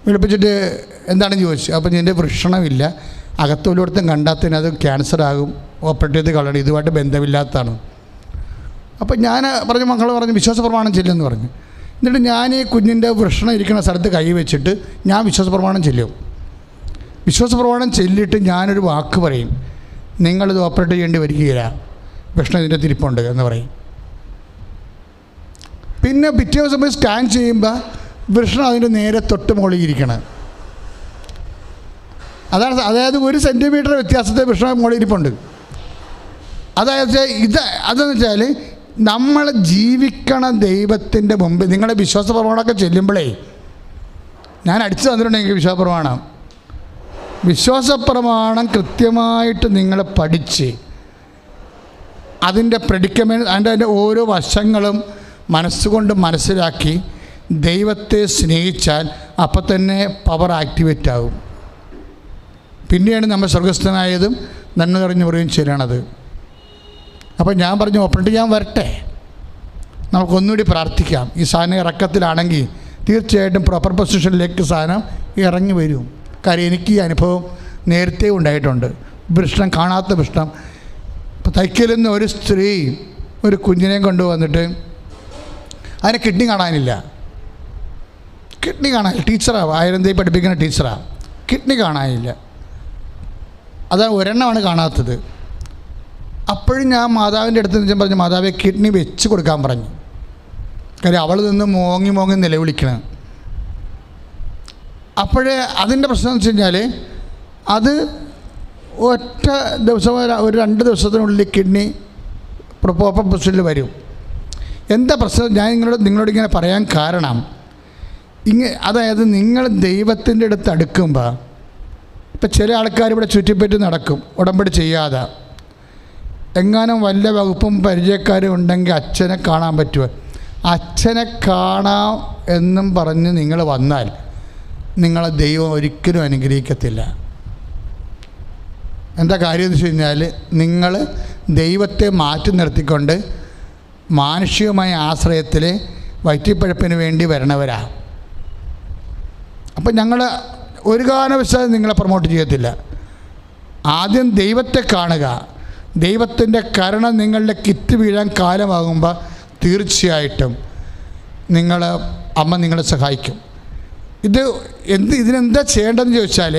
Speaker 1: വിളിപ്പിച്ചിട്ട് എന്താണെന്ന് ചോദിച്ചു. അപ്പോൾ നിൻ്റെ വൃഷണമില്ല, അകത്തോലോടത്തും കണ്ടാത്തതിന് അത് ക്യാൻസറാകും, ഓപ്പറേറ്റ് ചെയ്ത് കളയണം, ഇതുമായിട്ട് ബന്ധമില്ലാത്തതാണ്. അപ്പോൾ ഞാൻ പറഞ്ഞു മക്കൾ പറഞ്ഞു വിശ്വാസ പ്രമാണം ചെല്ലുമെന്ന് പറഞ്ഞു. എന്നിട്ട് ഞാൻ ഈ കുഞ്ഞിൻ്റെ വൃഷണം ഇരിക്കുന്ന സ്ഥലത്ത് കൈ വെച്ചിട്ട് ഞാൻ വിശ്വാസ പ്രമാണം ചെല്ലും. വിശ്വാസ പ്രമാണം ചെല്ലിയിട്ട് ഞാനൊരു വാക്ക് പറയും, നിങ്ങളിത് ഓപ്പറേറ്റ് ചെയ്യേണ്ടി വരികയില്ല, വൃഷണം ഇതിൻ്റെ തിരിപ്പുണ്ട് എന്ന് പറയും. പിന്നെ പിറ്റേ ദിവസം പോയി സ്കാൻ ചെയ്യുമ്പോൾ വൃഷണം അതിൻ്റെ നേരെ തൊട്ട് മുകളിൽ ഇരിക്കണം. അതായത് 1 സെൻറ്റിമീറ്റർ വ്യത്യാസത്തെ വൃഷണം മുകളിൽ ഇരിപ്പുണ്ട്. അതായത് അതെന്ന് വെച്ചാൽ നമ്മൾ ജീവിക്കണ ദൈവത്തിൻ്റെ മുമ്പ് നിങ്ങളുടെ വിശ്വാസ പ്രമാണമൊക്കെ ചെല്ലുമ്പോഴേ, ഞാൻ അടിച്ചു തന്നിട്ടുണ്ടെങ്കിൽ വിശ്വാസപ്രമാണം കൃത്യമായിട്ട് നിങ്ങൾ പഠിച്ച് അതിൻ്റെ പ്രെഡിക്കമെൻ്റ് അതിൻ്റെ ഓരോ വശങ്ങളും മനസ്സുകൊണ്ട് മനസ്സിലാക്കി ദൈവത്തെ സ്നേഹിച്ചാൽ അപ്പം തന്നെ പവർ ആക്ടിവേറ്റ് ആകും. പിന്നെയാണ് നമ്മൾ സ്വർഗസ്ഥനായതും നന്മ നിറഞ്ഞു പറയുകയും ചെയ്യണത്. അപ്പോൾ ഞാൻ പറഞ്ഞു ഓപ്പണിട്ട് ഞാൻ വരട്ടെ, നമുക്കൊന്നുകൂടി പ്രാർത്ഥിക്കാം. ഈ സാധനം ഇറക്കത്തിലാണെങ്കിൽ തീർച്ചയായിട്ടും പ്രോപ്പർ പൊസിഷനിലേക്ക് സാധനം ഇറങ്ങി വരും. കാര്യം എനിക്ക് ഈ അനുഭവം നേരത്തെ ഉണ്ടായിട്ടുണ്ട്. വൃഷ്ണം, കാണാത്ത വൃഷ്ണം. ഇപ്പോൾ തൈക്കലിൽ നിന്ന് ഒരു സ്ത്രീ ഒരു കുഞ്ഞിനെ കൊണ്ടുവന്നിട്ട് അതിനെ കിഡ്നി കാണാനില്ല. ടീച്ചറാണ്, ആയിരന്തേരി പഠിപ്പിക്കുന്ന ടീച്ചറാണ്. കിഡ്നി കാണാനില്ല. അത് ഒരെണ്ണമാണ് കാണാത്തത്. അപ്പോഴും ഞാൻ മാതാവിൻ്റെ അടുത്ത് നിന്ന് പറഞ്ഞു, മാതാവെ കിഡ്നി വെച്ച് കൊടുക്കാൻ പറഞ്ഞു. കാര്യം അവൾ നിന്ന് മോങ്ങി നിലവിളിക്കണം. അപ്പോഴേ അതിൻ്റെ പ്രശ്നം എന്ന് വെച്ച് കഴിഞ്ഞാൽ അത് ഒറ്റ ദിവസം ഒരു 2 ദിവസത്തിനുള്ളിൽ കിഡ്നി പ്രോപ്പർ പൊസിഷനിൽ വരും. എന്താ പ്രശ്നം ഞാൻ നിങ്ങളോട് ഇങ്ങനെ പറയാൻ കാരണം, അതായത് നിങ്ങൾ ദൈവത്തിൻ്റെ അടുത്ത് അടുക്കുമ്പോൾ, ഇപ്പം ചില ആൾക്കാർ ഇവിടെ ചുറ്റിപ്പറ്റി നടക്കും ഉടമ്പടി ചെയ്യാതെ. എങ്ങാനും വല്ല വകുപ്പും പരിചയക്കാരും ഉണ്ടെങ്കിൽ അച്ഛനെ കാണാൻ പറ്റുമോ? അച്ഛനെ കാണാം എന്നും പറഞ്ഞ് നിങ്ങൾ വന്നാൽ നിങ്ങളെ ദൈവം ഒരിക്കലും അനുഗ്രഹിക്കത്തില്ല. എന്താ കാര്യം എന്ന് വെച്ച് കഴിഞ്ഞാൽ, നിങ്ങൾ ദൈവത്തെ മാറ്റി നിർത്തിക്കൊണ്ട് മാനുഷികമായ ആശ്രയത്തിൽ വയറ്റിപ്പഴപ്പിന് വേണ്ടി വരണവരാ. അപ്പം ഞങ്ങൾ ഒരു കാരണവശാലും നിങ്ങളെ പ്രൊമോട്ട് ചെയ്യത്തില്ല. ആദ്യം ദൈവത്തെ കാണുക. ദൈവത്തിൻ്റെ കരുണ നിങ്ങളുടെ കിറ്റ് വീഴാൻ കാലമാകുമ്പോൾ തീർച്ചയായിട്ടും അമ്മ നിങ്ങളെ സഹായിക്കും. ഇതിനെന്താ ചെയ്യേണ്ടതെന്ന് ചോദിച്ചാൽ,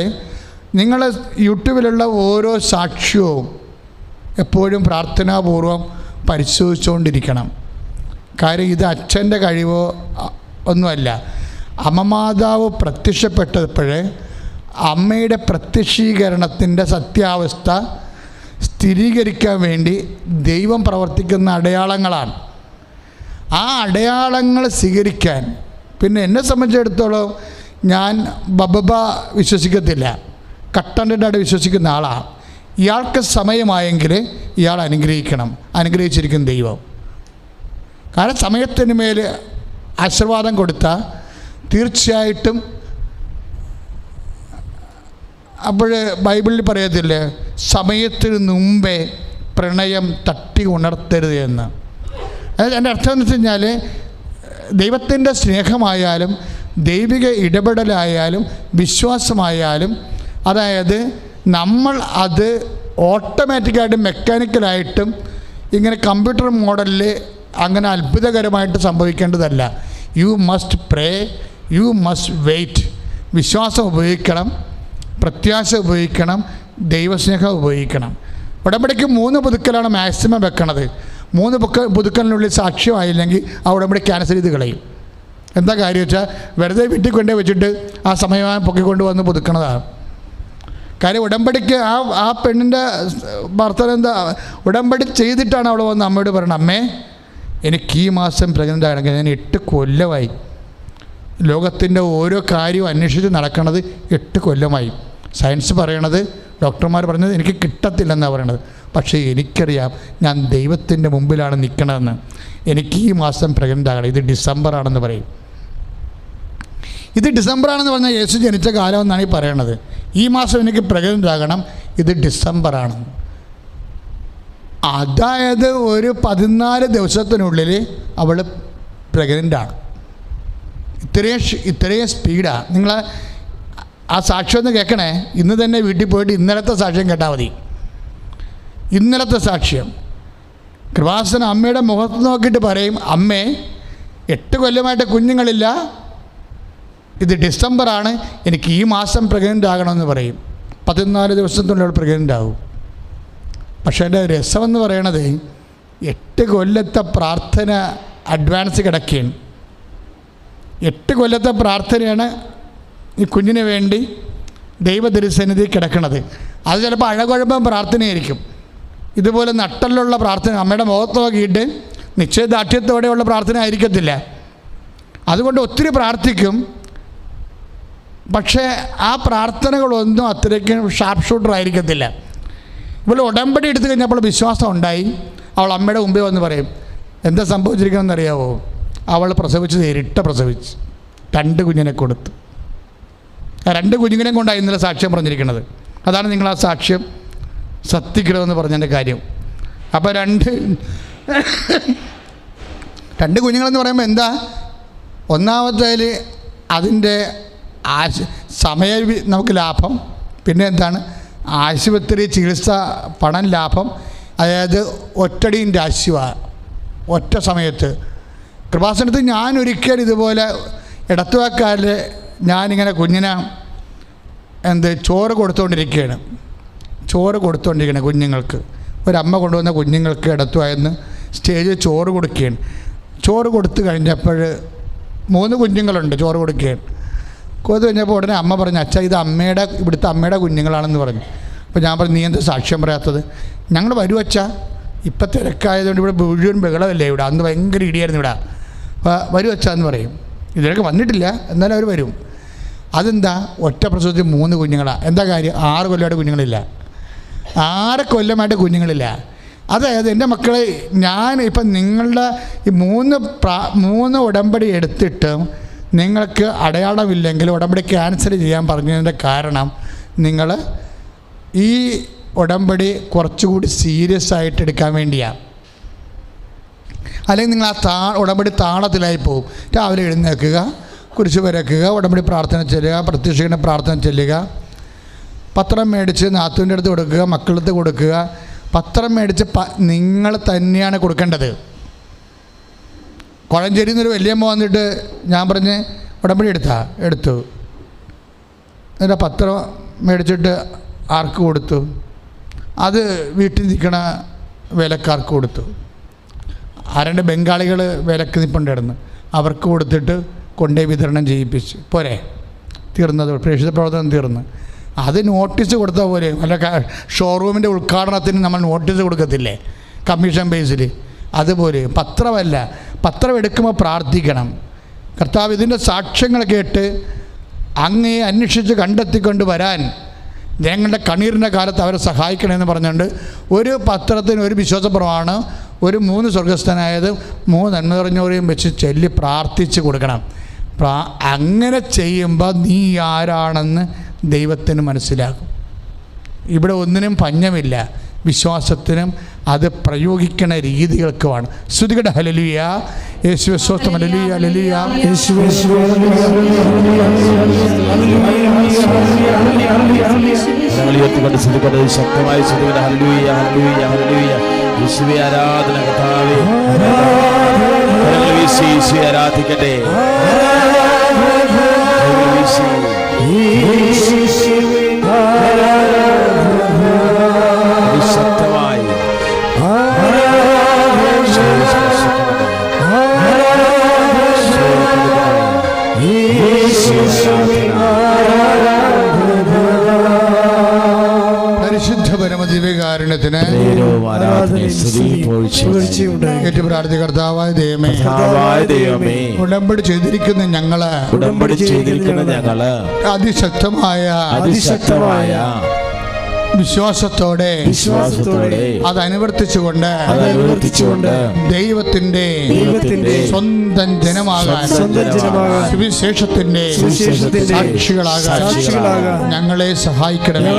Speaker 1: നിങ്ങൾ യൂട്യൂബിലുള്ള ഓരോ സാക്ഷ്യവും എപ്പോഴും പ്രാർത്ഥനാപൂർവം പരിശോധിച്ചുകൊണ്ടിരിക്കണം. കാര്യം ഇത് അച്ഛൻ്റെ കഴിവോ ഒന്നുമല്ല. അമ്മമാതാവ് പ്രത്യക്ഷപ്പെട്ടപ്പോൾ അമ്മയുടെ പ്രത്യക്ഷീകരണത്തിൻ്റെ സത്യാവസ്ഥ സ്ഥിരീകരിക്കാൻ വേണ്ടി ദൈവം പ്രവർത്തിക്കുന്ന അടയാളങ്ങളാണ്. ആ അടയാളങ്ങൾ സ്വീകരിക്കാൻ പിന്നെ എന്നെ സംബന്ധിച്ചിടത്തോളം ഞാൻ ബബബ വിശ്വസിക്കത്തില്ല, കട്ടൻ്റെ വിശ്വസിക്കുന്ന ആളാണ്. ഇയാൾക്ക് സമയമായെങ്കിൽ ഇയാൾ അനുഗ്രഹിച്ചിരിക്കും ദൈവം. കാരണം സമയത്തിന് മേൽ ആശീർവാദം കൊടുത്താൽ തീർച്ചയായിട്ടും, അപ്പോൾ ബൈബിളിൽ പറയത്തില്ലേ, സമയത്തിന് മുമ്പേ പ്രണയം തട്ടി ഉണർത്തരുത് എന്ന്. അതായത് എൻ്റെ അർത്ഥം എന്ന് വെച്ച് കഴിഞ്ഞാൽ, ദൈവത്തിൻ്റെ സ്നേഹമായാലും ദൈവിക ഇടപെടലായാലും വിശ്വാസമായാലും, അതായത് നമ്മൾ അത് ഓട്ടോമാറ്റിക്കായിട്ടും മെക്കാനിക്കലായിട്ടും ഇങ്ങനെ കമ്പ്യൂട്ടർ മോഡലിൽ അങ്ങനെ അത്ഭുതകരമായിട്ട് സംഭവിക്കേണ്ടതല്ല. You must pray, you must wait. വിശ്വാസം ഉപയോഗിക്കണം, പ്രത്യാശ ഉപയോഗിക്കണം, ദൈവസ്നേഹം ഉപയോഗിക്കണം. ഉടമ്പടിക്ക് 3 പുതുക്കലാണ് മാക്സിമം വെക്കണത്. 3 പുതുക്കലിനുള്ളിൽ സാക്ഷ്യമായില്ലെങ്കിൽ ആ ഉടമ്പടി ക്യാൻസൽ ചെയ്ത് കളയും. എന്താ കാര്യം വെച്ചാൽ, വെറുതെ വീട്ടിൽ കൊണ്ടേ വെച്ചിട്ട് ആ സമയം പൊക്കിക്കൊണ്ട് വന്ന് പുതുക്കണതാണ്. കാര്യം ഉടമ്പടിക്ക് ആ പെണ്ണിൻ്റെ ഭർത്താവ് ഉടമ്പടി ചെയ്തിട്ടാണ് അവൾ വന്ന് അമ്മയോട് പറയണം, അമ്മേ എനിക്ക് ഈ മാസം പ്രഗ്നൻ്റ് ആണെങ്കിൽ ഞാൻ 8 കൊല്ലമായി. ലോകത്തിൻ്റെ ഓരോ കാര്യവും അന്വേഷിച്ച് നടക്കണത് 8 കൊല്ലമായി. സയൻസ് പറയണത്, ഡോക്ടർമാർ പറഞ്ഞത് എനിക്ക് കിട്ടത്തില്ലെന്നാണ് പറയണത്. പക്ഷേ എനിക്കറിയാം ഞാൻ ദൈവത്തിൻ്റെ മുമ്പിലാണ് നിൽക്കണതെന്ന്. എനിക്ക് ഈ മാസം പ്രഗ്നൻ്റ് ആകണം. ഇത് ഡിസംബറാണെന്ന് പറയും. ഇത് ഡിസംബറാണെന്ന് പറഞ്ഞാൽ യേശു ജനിച്ച കാലം എന്നാണ് ഈ പറയണത്. ഈ മാസം എനിക്ക് പ്രഗ്നൻ്റ് ആകണം, ഇത് ഡിസംബറാണ്. അതായത് ഒരു 14 ദിവസത്തിനുള്ളിൽ അവൾ പ്രഗ്നൻ്റാണ്. ഇത്രയും സ്പീഡാണ്. നിങ്ങൾ ആ സാക്ഷ്യം ഒന്ന് കേൾക്കണേ. ഇന്ന് തന്നെ വീട്ടിൽ പോയിട്ട് ഇന്നലത്തെ സാക്ഷ്യം കേട്ടാൽ മതി. ഇന്നലത്തെ സാക്ഷ്യം കൃപാസന അമ്മയുടെ മുഖത്ത് നോക്കിയിട്ട് പറയും, അമ്മേ 8 കൊല്ലമായിട്ട് കുഞ്ഞുങ്ങളില്ല, ഇത് ഡിസംബറാണ്, എനിക്ക് ഈ മാസം പ്രഗ്നൻ്റ് ആകണമെന്ന് പറയും. 14 ദിവസത്തിനുള്ളിൽ പ്രഗ്നൻ്റ് ആകും. പക്ഷേ എൻ്റെ രസമെന്ന് പറയണത് 8 കൊല്ലത്തെ പ്രാർത്ഥന അഡ്വാൻസ് കിടക്കുകയാണ്. 8 കൊല്ലത്തെ പ്രാർത്ഥനയാണ് ഈ കുഞ്ഞിന് വേണ്ടി ദൈവതിരുസന്നിധി കിടക്കുന്നത്. അത് ചിലപ്പോൾ അഴകുഴപ്പം പ്രാർത്ഥനയായിരിക്കും. ഇതുപോലെ നട്ടലുള്ള പ്രാർത്ഥന, അമ്മയുടെ മുഖത്ത് നോക്കിയിട്ട് നിശ്ചയദാർഢ്യത്തോടെയുള്ള പ്രാർത്ഥന ആയിരിക്കത്തില്ല. അതുകൊണ്ട് ഒത്തിരി പ്രാർത്ഥിക്കും. പക്ഷേ ആ പ്രാർത്ഥനകളൊന്നും അത്രയ്ക്കും ഷാർപ്പ് ഷൂട്ടർ ആയിരിക്കത്തില്ല. ഇവൾ ഉടമ്പടി എടുത്തു കഴിഞ്ഞപ്പോൾ വിശ്വാസം ഉണ്ടായി. അവൾ അമ്മയുടെ മുമ്പിൽ വന്ന് പറയും, എന്താ സംഭവിച്ചിരിക്കണമെന്നറിയാവോ? അവൾ പ്രസവിച്ചത് ഇരട്ട പ്രസവിച്ച് 2 കുഞ്ഞിനെ കൊടുത്തു. 2 കുഞ്ഞുങ്ങളെയും കൊണ്ടാണ് ഇന്നലെ സാക്ഷ്യം പറഞ്ഞിരിക്കുന്നത്. അതാണ് നിങ്ങൾ ആ സാക്ഷ്യം സത്യക്കണമെന്ന് പറഞ്ഞതിൻ്റെ കാര്യം. അപ്പോൾ 2 കുഞ്ഞുങ്ങളെന്ന് പറയുമ്പോൾ എന്താ? ഒന്നാമത്തേൽ അതിൻ്റെ സമയ നമുക്ക് ലാഭം, പിന്നെ എന്താണ് ആശുപത്രി ചികിത്സ പണം ലാഭം. അതായത് ഒറ്റടിയും രാശിയാണ് ഒറ്റ സമയത്ത്. കൃപാസനത്തിൽ ഞാൻ ഒരിക്കൽ ഇതുപോലെ ഇടത്തുവാക്കാരിൽ ഞാനിങ്ങനെ കുഞ്ഞിനെ ചോറ് കൊടുത്തുകൊണ്ടിരിക്കുകയാണ് കുഞ്ഞുങ്ങൾക്ക്. ഒരമ്മ കൊണ്ടുവന്ന കുഞ്ഞുങ്ങൾക്ക് ഇടത്തുവായെന്ന് സ്റ്റേജിൽ ചോറ് കൊടുക്കുകയാണ്. ചോറ് കൊടുത്തു കഴിഞ്ഞപ്പോൾ 3 കുഞ്ഞുങ്ങളുണ്ട്. ചോറ് കൊടുക്കുകയാണ്. കൊടുത്തു കഴിഞ്ഞപ്പോൾ ഉടനെ അമ്മ പറഞ്ഞു, അച്ഛാ ഇത് ഇവിടുത്തെ അമ്മയുടെ കുഞ്ഞുങ്ങളാണെന്ന് പറഞ്ഞു. അപ്പോൾ ഞാൻ പറഞ്ഞു, നീ എന്താ സാക്ഷ്യം പറയാത്തത്? ഞങ്ങൾ വരും അച്ഛാ, ഇപ്പം തിരക്കായതുകൊണ്ട് ഇവിടെ മുഴുവൻ ബഹളമല്ലേ ഇവിടെ, അന്ന് ഭയങ്കര ഇടിയായിരുന്നു ഇവിടെ. വരും അച്ഛാ എന്ന് പറയും. ഇതിലൊക്കെ വന്നിട്ടില്ല, എന്നാലും അവർ വരും. അതെന്താ? ഒറ്റ പ്രസവത്തിൽ 3 കുഞ്ഞുങ്ങളാണ്. എന്താ കാര്യം? 6 കൊല്ലമായിട്ട് കുഞ്ഞുങ്ങളില്ല. 6 കൊല്ലമായിട്ട് കുഞ്ഞുങ്ങളില്ല. അതായത് എൻ്റെ മക്കളെ, ഞാൻ ഇപ്പം നിങ്ങളുടെ ഈ 3 ഉടമ്പടി എടുത്തിട്ട് നിങ്ങൾക്ക് അടയാളമില്ലെങ്കിൽ ഉടമ്പടി ക്യാൻസൽ ചെയ്യാൻ പറഞ്ഞതിൻ്റെ കാരണം നിങ്ങൾ ഈ ഉടമ്പടി കുറച്ചുകൂടി സീരിയസ് ആയിട്ട് എടുക്കാൻ വേണ്ടിയാണ്. അല്ലെങ്കിൽ നിങ്ങൾ ആ ഉടമ്പടി താളത്തിലായി പോകും. രാവിലെ എഴുന്നേൽക്കുക, കുരിശ് വരയ്ക്കുക, ഉടമ്പടി പ്രാർത്ഥന ചെല്ലുക, പ്രത്യക്ഷീകരണ പ്രാർത്ഥന ചെല്ലുക, പത്രം മേടിച്ച് നാത്തൂൻ്റെ അടുത്ത് കൊടുക്കുക, മക്കളുടെ അടുത്ത് കൊടുക്കുക. പത്രം മേടിച്ച് നിങ്ങൾ തന്നെയാണ് കൊടുക്കേണ്ടത്. കോഴഞ്ചേരിയിൽ നിന്നൊരു വലിയമ്മ വന്നിട്ട് ഞാൻ പറഞ്ഞ് ഉടമ്പടി എടുത്തു. എന്നിട്ട് പത്രം മേടിച്ചിട്ട് ആർക്ക് കൊടുത്തു? അത് വീട്ടിൽ നിൽക്കണ വേലക്കാർക്ക് കൊടുത്തു. 2 ബംഗാളികൾ വിലക്ക് നിൽപ്പുണ്ടായിരുന്നു, അവർക്ക് കൊടുത്തിട്ട് കൊണ്ടുപോയി വിതരണം ചെയ്യിപ്പിച്ച്. പോരെ, തീർന്നത്, പ്രേക്ഷിത പ്രവർത്തനം തീർന്ന്. അത് നോട്ടീസ് കൊടുത്താൽ പോലെ അല്ല, ഷോറൂമിൻ്റെ ഉദ്ഘാടനത്തിന് നമ്മൾ നോട്ടീസ് കൊടുക്കത്തില്ലേ കമ്മീഷൻ ബേസിൽ? അതുപോലെ പത്രമല്ല, പത്രം എടുക്കുമ്പോൾ പ്രാർത്ഥിക്കണം, കർത്താവ് ഇതിൻ്റെ സാക്ഷ്യങ്ങൾ കേട്ട് അങ്ങയെ അന്വേഷിച്ച് കണ്ടെത്തിക്കൊണ്ട് വരാൻ ഞങ്ങളുടെ കണ്ണീരിൻ്റെ കാലത്ത് അവരെ സഹായിക്കണമെന്ന് പറഞ്ഞുകൊണ്ട് ഒരു പത്രത്തിന് ഒരു വിശ്വാസപ്രമാണം, ഒരു 3 സ്വർഗസ്ഥനായത് 3 നന്മ നിറഞ്ഞവരെയും വെച്ച് ചൊല്ലി പ്രാർത്ഥിച്ച് കൊടുക്കണം. അങ്ങനെ ചെയ്യുമ്പോൾ നീ ആരാണെന്ന് ദൈവത്തിന് മനസ്സിലാകും. ഇവിടെ ഒന്നിനും പഞ്ഞമില്ല, വിശ്വാസത്തിനും അത് പ്രയോഗിക്കണ രീതികൾക്കുമാണ്. ശ്രുതികട ഹല്ലേലൂയ, യേശുവേ സ്തോത്രം, ഹല്ലേലൂയ ഹല്ലേലൂയ, യേശുവേ
Speaker 3: ശക്തമായി ശ്രുതികട ഹല്ലേലൂയ ഹല്ലേലൂയ ഹല്ലേലൂയ. യേശുവേ ആരാധന, കർത്താവേ ആരാധിക്കട്ടെ. ശക്തമായി
Speaker 1: പരിശുദ്ധ പരമദിവ്യകാരുണ്യത്തിന് പ്രാർത്ഥി. കർത്താവായ ദൈവമേ, ഉടമ്പടി ചെയ്തിരിക്കുന്ന ഞങ്ങള് അതിശക്തമായ വിശ്വാസത്തോടെ അത് അനുവർത്തിച്ചുകൊണ്ട് ദൈവത്തിന്റെ സ്വന്തം ജനമാകാൻ, സുവിശേഷത്തിന്റെ സാക്ഷികളാകാൻ ഞങ്ങളെ സഹായിക്കണമേ.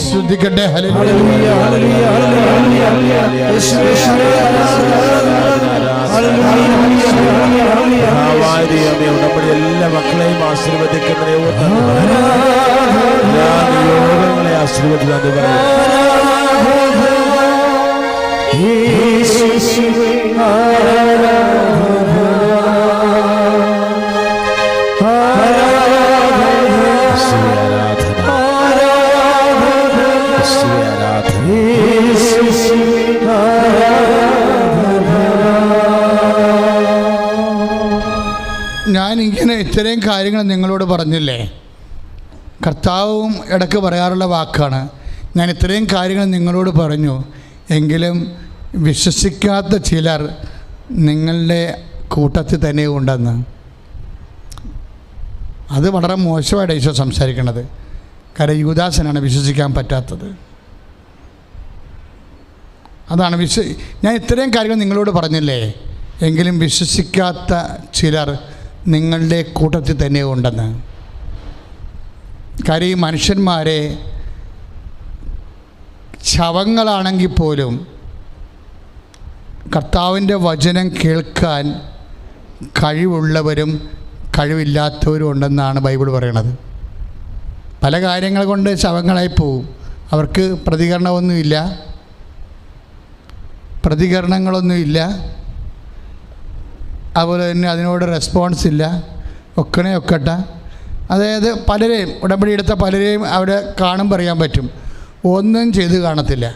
Speaker 1: ശ്രദ്ധിക്കട്ടെ. ഹല്ലേലൂയ ഹല്ലേലൂയ
Speaker 3: ഉടമ്പടി എല്ലാ മക്കളെയും ആശീർവദിക്കുന്നതിനെ യോഗങ്ങളെ ആശീർവദിക്കാതെ
Speaker 1: കാര്യങ്ങൾ നിങ്ങളോട് പറഞ്ഞില്ലേ? കർത്താവും ഇടയ്ക്ക് പറയാറുള്ള വാക്കാണ്, ഞാൻ ഇത്രയും കാര്യങ്ങൾ നിങ്ങളോട് പറഞ്ഞു, എങ്കിലും വിശ്വസിക്കാത്ത ചിലർ നിങ്ങളുടെ കൂട്ടത്തിൽ തന്നെ ഉണ്ടെന്ന്. അത് വളരെ മോശമായിട്ട് ഈശോ സംസാരിക്കുന്നത്. കാരണം യൂദാസിനാണ് വിശ്വസിക്കാൻ പറ്റാത്തത്. അതാണ് ഞാൻ ഇത്രയും കാര്യങ്ങൾ നിങ്ങളോട് പറഞ്ഞില്ലേ, എങ്കിലും വിശ്വസിക്കാത്ത ചിലർ നിങ്ങളുടെ കൂട്ടത്തിൽ തന്നെ ഉണ്ടെന്ന്. കാര്യം ഈ മനുഷ്യന്മാരെ ശവങ്ങളാണെങ്കിൽ പോലും കർത്താവിൻ്റെ വചനം കേൾക്കാൻ കഴിവുള്ളവരും കഴിവില്ലാത്തവരും ഉണ്ടെന്നാണ് ബൈബിൾ പറയണത്. പല കാര്യങ്ങൾ കൊണ്ട് ശവങ്ങളായി പോവും. അവർക്ക് പ്രതികരണങ്ങളൊന്നുമില്ല, അതുപോലെ തന്നെ അതിനോട് റെസ്പോൺസ് ഇല്ല. ഒക്കട്ടെ. അതായത് പലരെയും ഉടമ്പടി എടുത്ത പലരെയും അവിടെ കാണുമ്പോൾ അറിയാൻ പറ്റും, ഒന്നും ചെയ്ത് കാണത്തില്ല.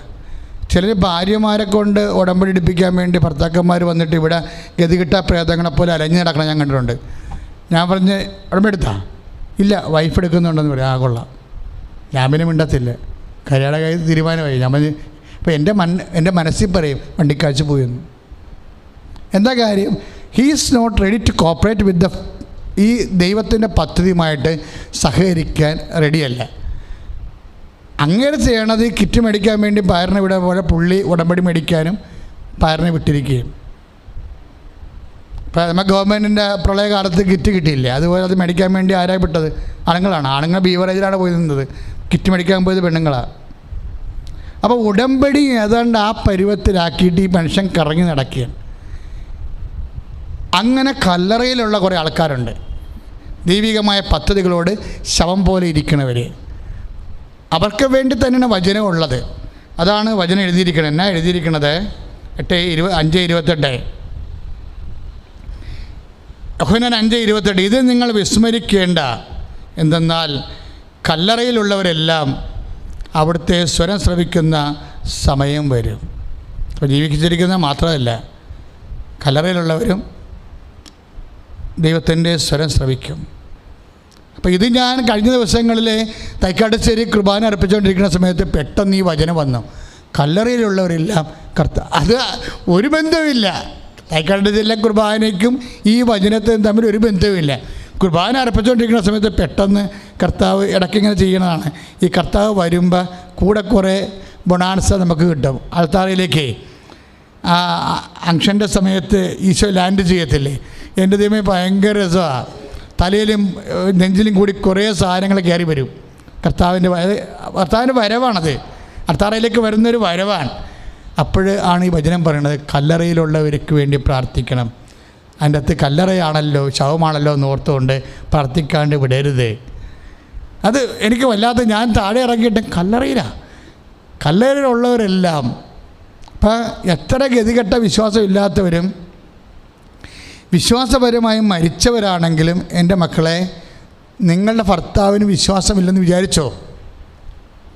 Speaker 1: ചിലർ ഭാര്യമാരെ കൊണ്ട് ഉടമ്പടി എടുപ്പിക്കാൻ വേണ്ടി ഭർത്താക്കന്മാർ വന്നിട്ട് ഇവിടെ ഗതികിട്ട പ്രേതങ്ങളെപ്പോലെ അലഞ്ഞു നടക്കണം ഞാൻ കണ്ടിട്ടുണ്ട്. ഞാൻ പറഞ്ഞ് ഉടമ്പടി എടുത്താ? ഇല്ല, വൈഫ് എടുക്കുന്നുണ്ടെന്ന് പറയും. കൊള്ളാം. ഞാൻ പിന്നെ മിണ്ടത്തില്ല. കല്യാണ കൈ തീരുമാനമായി. ഞാൻ പറഞ്ഞ് ഇപ്പോൾ എൻ്റെ മനസ്സിൽ പറയും വണ്ടിക്കാഴ്ച പോയെന്ന്. എന്താ കാര്യം? He is not ready to cooperate with ഈ ദൈവത്തിൻ്റെ പദ്ധതിയുമായിട്ട് സഹകരിക്കാൻ റെഡിയല്ല. അങ്ങനെ ചെയ്യണത് കിറ്റ് മേടിക്കാൻ വേണ്ടി പയറിനെ വിടാൻ പോലെ പുള്ളി ഉടമ്പടി മേടിക്കാനും പയറിനെ വിട്ടിരിക്കുകയും. ഇപ്പോൾ നമ്മൾ ഗവൺമെൻറ്റിൻ്റെ പ്രളയകാലത്ത് കിറ്റ് കിട്ടിയില്ലേ, അതുപോലെ അത് മേടിക്കാൻ വേണ്ടി ആരായി വിട്ടത്? ആണുങ്ങളാണ്. ആണുങ്ങൾ ബീവറേജിലാണ് പോയി നിന്നത്, കിറ്റ് മേടിക്കാൻ പോയത് പെണ്ണുങ്ങളാണ്. അപ്പോൾ ഉടമ്പടി ഏതാണ്ട് ആ പരുവത്തിലാക്കിയിട്ട് ഈ മനുഷ്യൻ കറങ്ങി നടക്കുകയാണ്. അങ്ങനെ കല്ലറയിലുള്ള കുറേ ആൾക്കാരുണ്ട്, ദൈവികമായ പദ്ധതികളോട് ശവം പോലെ ഇരിക്കണവർ. അവർക്ക് വേണ്ടി തന്നെയാണ് വചനം ഉള്ളത്. അതാണ് വചനം എഴുതിയിരിക്കുന്നത്. എന്നാ എഴുതിയിരിക്കുന്നത്? 5:28 യോഹന്നാൻ 5:28. ഇത് നിങ്ങൾ വിസ്മരിക്കേണ്ട, എന്തെന്നാൽ കല്ലറയിലുള്ളവരെല്ലാം അവിടുത്തെ സ്വരം ശ്രവിക്കുന്ന സമയം വരും. അപ്പോൾ ജീവിച്ചിരിക്കുന്ന മാത്രമല്ല, കല്ലറയിലുള്ളവരും ദൈവത്തിൻ്റെ സ്വരം ശ്രവിക്കും. അപ്പോൾ ഇത് ഞാൻ കഴിഞ്ഞ ദിവസങ്ങളിൽ തൈക്കാട്ടുശ്ശേരി കുർബാന അർപ്പിച്ചുകൊണ്ടിരിക്കുന്ന സമയത്ത് പെട്ടെന്ന് ഈ വചനം വന്നു. കല്ലറയിലുള്ളവരെല്ലാം അത് ഒരു ബന്ധവുമില്ല. തൈക്കാട്ടുശ്ശേരിയിലെ കുർബാനയ്ക്കും ഈ വചനത്തിനും തമ്മിൽ ഒരു ബന്ധവുമില്ല. കുർബാന അർപ്പിച്ചുകൊണ്ടിരിക്കുന്ന സമയത്ത് പെട്ടെന്ന് കർത്താവ് ഇടയ്ക്കിങ്ങനെ ചെയ്യണതാണ്. ഈ കർത്താവ് വരുമ്പോൾ കൂടെ കുറേ ബൊണാൻസ നമുക്ക് കിട്ടും. ആൾത്താറയിലേക്ക് അങ്ഷൻ്റെ സമയത്ത് ഈശോ ലാൻഡ് ചെയ്യത്തില്ലേ, എൻ്റെ ദൈവമേ ഭയങ്കര രസമാണ്. തലയിലും നെഞ്ചിലും കൂടി കുറേ സാധനങ്ങൾ കയറി വരും. കർത്താവിൻ്റെ വരവാണത്. അൾത്താറയിലേക്ക് വരുന്നൊരു വരവാണ്. അപ്പോൾ ആണ് ഈ വചനം പറയുന്നത്, കല്ലറയിലുള്ളവർക്ക് വേണ്ടി പ്രാർത്ഥിക്കണം. അതിൻ്റെ അകത്ത് കല്ലറയാണല്ലോ, ശവമാണല്ലോ എന്ന് ഓർത്തുകൊണ്ട് പ്രാർത്ഥിക്കാണ്ട് വിടരുത്. അത് എനിക്ക് വല്ലാത്ത, ഞാൻ താഴെ ഇറങ്ങിയിട്ട് കല്ലറയിലുള്ളവരെല്ലാം ഇപ്പം എത്ര ഗതികെട്ട വിശ്വാസമില്ലാത്തവരും വിശ്വാസപരമായി മരിച്ചവരാണെങ്കിലും എൻ്റെ മക്കളെ, നിങ്ങളുടെ ഭർത്താവിന് വിശ്വാസമില്ലെന്ന് വിചാരിച്ചോ?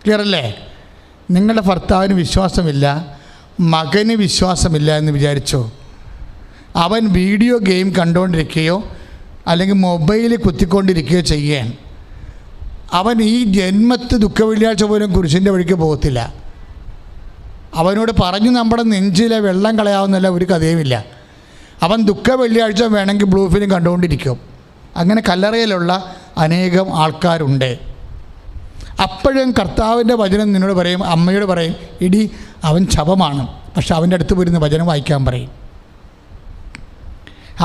Speaker 1: ക്ലിയറല്ലേ? നിങ്ങളുടെ ഭർത്താവിന് വിശ്വാസമില്ല, മകന് വിശ്വാസമില്ല എന്ന് വിചാരിച്ചോ? അവൻ വീഡിയോ ഗെയിം കണ്ടുകൊണ്ടിരിക്കുകയോ അല്ലെങ്കിൽ മൊബൈൽ കുത്തിക്കൊണ്ടിരിക്കുകയോ ചെയ്യുകയാണ്. അവൻ ഈ ജന്മത്ത് ദുഃഖവെള്ളിയാഴ്ച പോലും കുരിശിൻ്റെ വഴിക്ക് പോകത്തില്ല. അവനോട് പറഞ്ഞു നമ്മുടെ നെഞ്ചിലെ വെള്ളം കളയാവുന്നില്ല ഒരു കഥയുമില്ല. അവൻ ദുഃഖ വെള്ളിയാഴ്ച വേണമെങ്കിൽ ബ്ലൂ ഫിലിം കണ്ടുകൊണ്ടിരിക്കും. അങ്ങനെ കല്ലറയിലുള്ള അനേകം ആൾക്കാരുണ്ട്. അപ്പോഴും കർത്താവിൻ്റെ വചനം നിന്നോട് പറയും, അമ്മയോട് പറയും, ഇടി അവൻ ശവമാണ്, പക്ഷെ അവൻ്റെ അടുത്ത് പോയിരുന്ന് വചനം വായിക്കാൻ പറയും.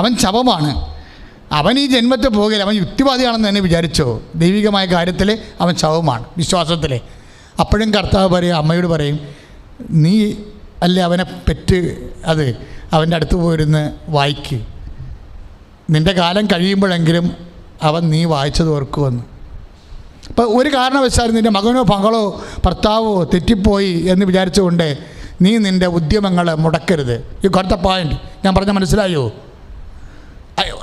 Speaker 1: അവൻ ശവമാണ്, അവൻ ഈ ജന്മത്തിൽ പോകില്ല, അവൻ യുക്തിവാദിയാണെന്ന് തന്നെ വിചാരിച്ചോ? ദൈവികമായ കാര്യത്തിൽ അവൻ ശവമാണ്, വിശ്വാസത്തിൽ. അപ്പോഴും കർത്താവ് പറയും, അമ്മയോട് പറയും, നീ അല്ലേ അവനെ പെറ്റ്, അത് അവൻ്റെ അടുത്ത് പോയിരുന്ന് വായിക്ക്, നിൻ്റെ കാലം കഴിയുമ്പോഴെങ്കിലും അവൻ നീ വായിച്ചത് ഓർക്കുമെന്ന്. അപ്പോൾ ഒരു കാരണവശാലും നിൻ്റെ മകനോ മകളോ ഭർത്താവോ തെറ്റിപ്പോയി എന്ന് വിചാരിച്ചുകൊണ്ട് നീ നിൻ്റെ ഉദ്യമങ്ങൾ മുടക്കരുത്. You got the point. ഞാൻ പറഞ്ഞ മനസ്സിലായോ?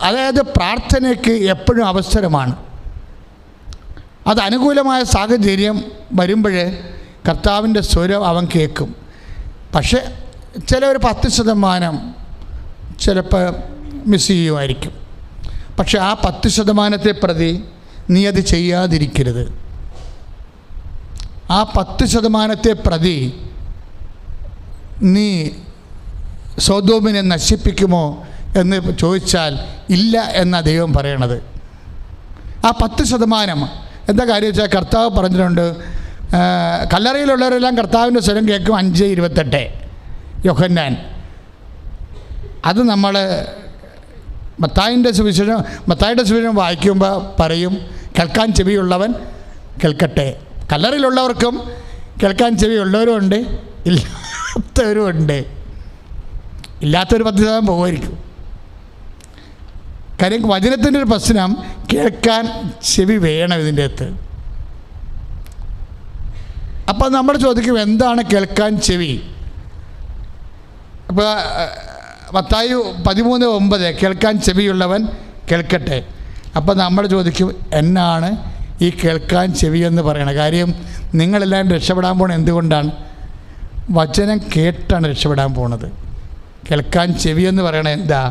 Speaker 1: അതായത് പ്രാർത്ഥനയ്ക്ക് എപ്പോഴും അവസരമാണ്. അത് അനുകൂലമായ സാഹചര്യം വരുമ്പോൾ കർത്താവിൻ്റെ സ്വരം അവൻ കേൾക്കും. പക്ഷേ ചില ഒരു 10% ചിലപ്പോൾ മിസ് ചെയ്യുമായിരിക്കും. പക്ഷെ ആ 10% പ്രതി നീ അത് ചെയ്യാതിരിക്കരുത്. ആ 10% പ്രതി നീ സൊദോമിനെ നശിപ്പിക്കുമോ എന്ന് ചോദിച്ചാൽ ഇല്ല എന്നാണ് ദൈവം പറയണത്. ആ 10% എന്താ കാര്യം വെച്ചാൽ കർത്താവ് പറഞ്ഞിട്ടുണ്ട്, കല്ലറയിലുള്ളവരെല്ലാം കർത്താവിൻ്റെ സ്വരം കേൾക്കും. 5:28 യോഹന്നാൻ. അത് നമ്മൾ മത്തായിയുടെ സുവിശേഷം വായിക്കുമ്പോൾ പറയും, കേൾക്കാൻ ചെവിയുള്ളവൻ കേൾക്കട്ടെ. കല്ലറയിലുള്ളവർക്കും കേൾക്കാൻ ചെവിയുള്ളവരും ഉണ്ട്, ഇല്ലാത്തവരും ഉണ്ട്. ഇല്ലാത്തൊരു 10% പോകുമായിരിക്കും. കാര്യം വചനത്തിൻ്റെ ഒരു പ്രശ്നം, കേൾക്കാൻ ചെവി വേണം ഇതിൻ്റെ അകത്ത്. അപ്പം നമ്മൾ ചോദിക്കും എന്താണ് കേൾക്കാൻ ചെവി? അപ്പോൾ മത്തായി 13:9 കേൾക്കാൻ ചെവിയുള്ളവൻ കേൾക്കട്ടെ. അപ്പം നമ്മൾ ചോദിക്കും എന്നാണ് ഈ കേൾക്കാൻ ചെവി എന്ന് പറയണത്? കാര്യം നിങ്ങളെല്ലാം രക്ഷപ്പെടാൻ പോണത് എന്തുകൊണ്ടാണ്? വചനം കേട്ടാണ് രക്ഷപ്പെടാൻ പോണത്. കേൾക്കാൻ ചെവി എന്ന് പറയണത് എന്താ?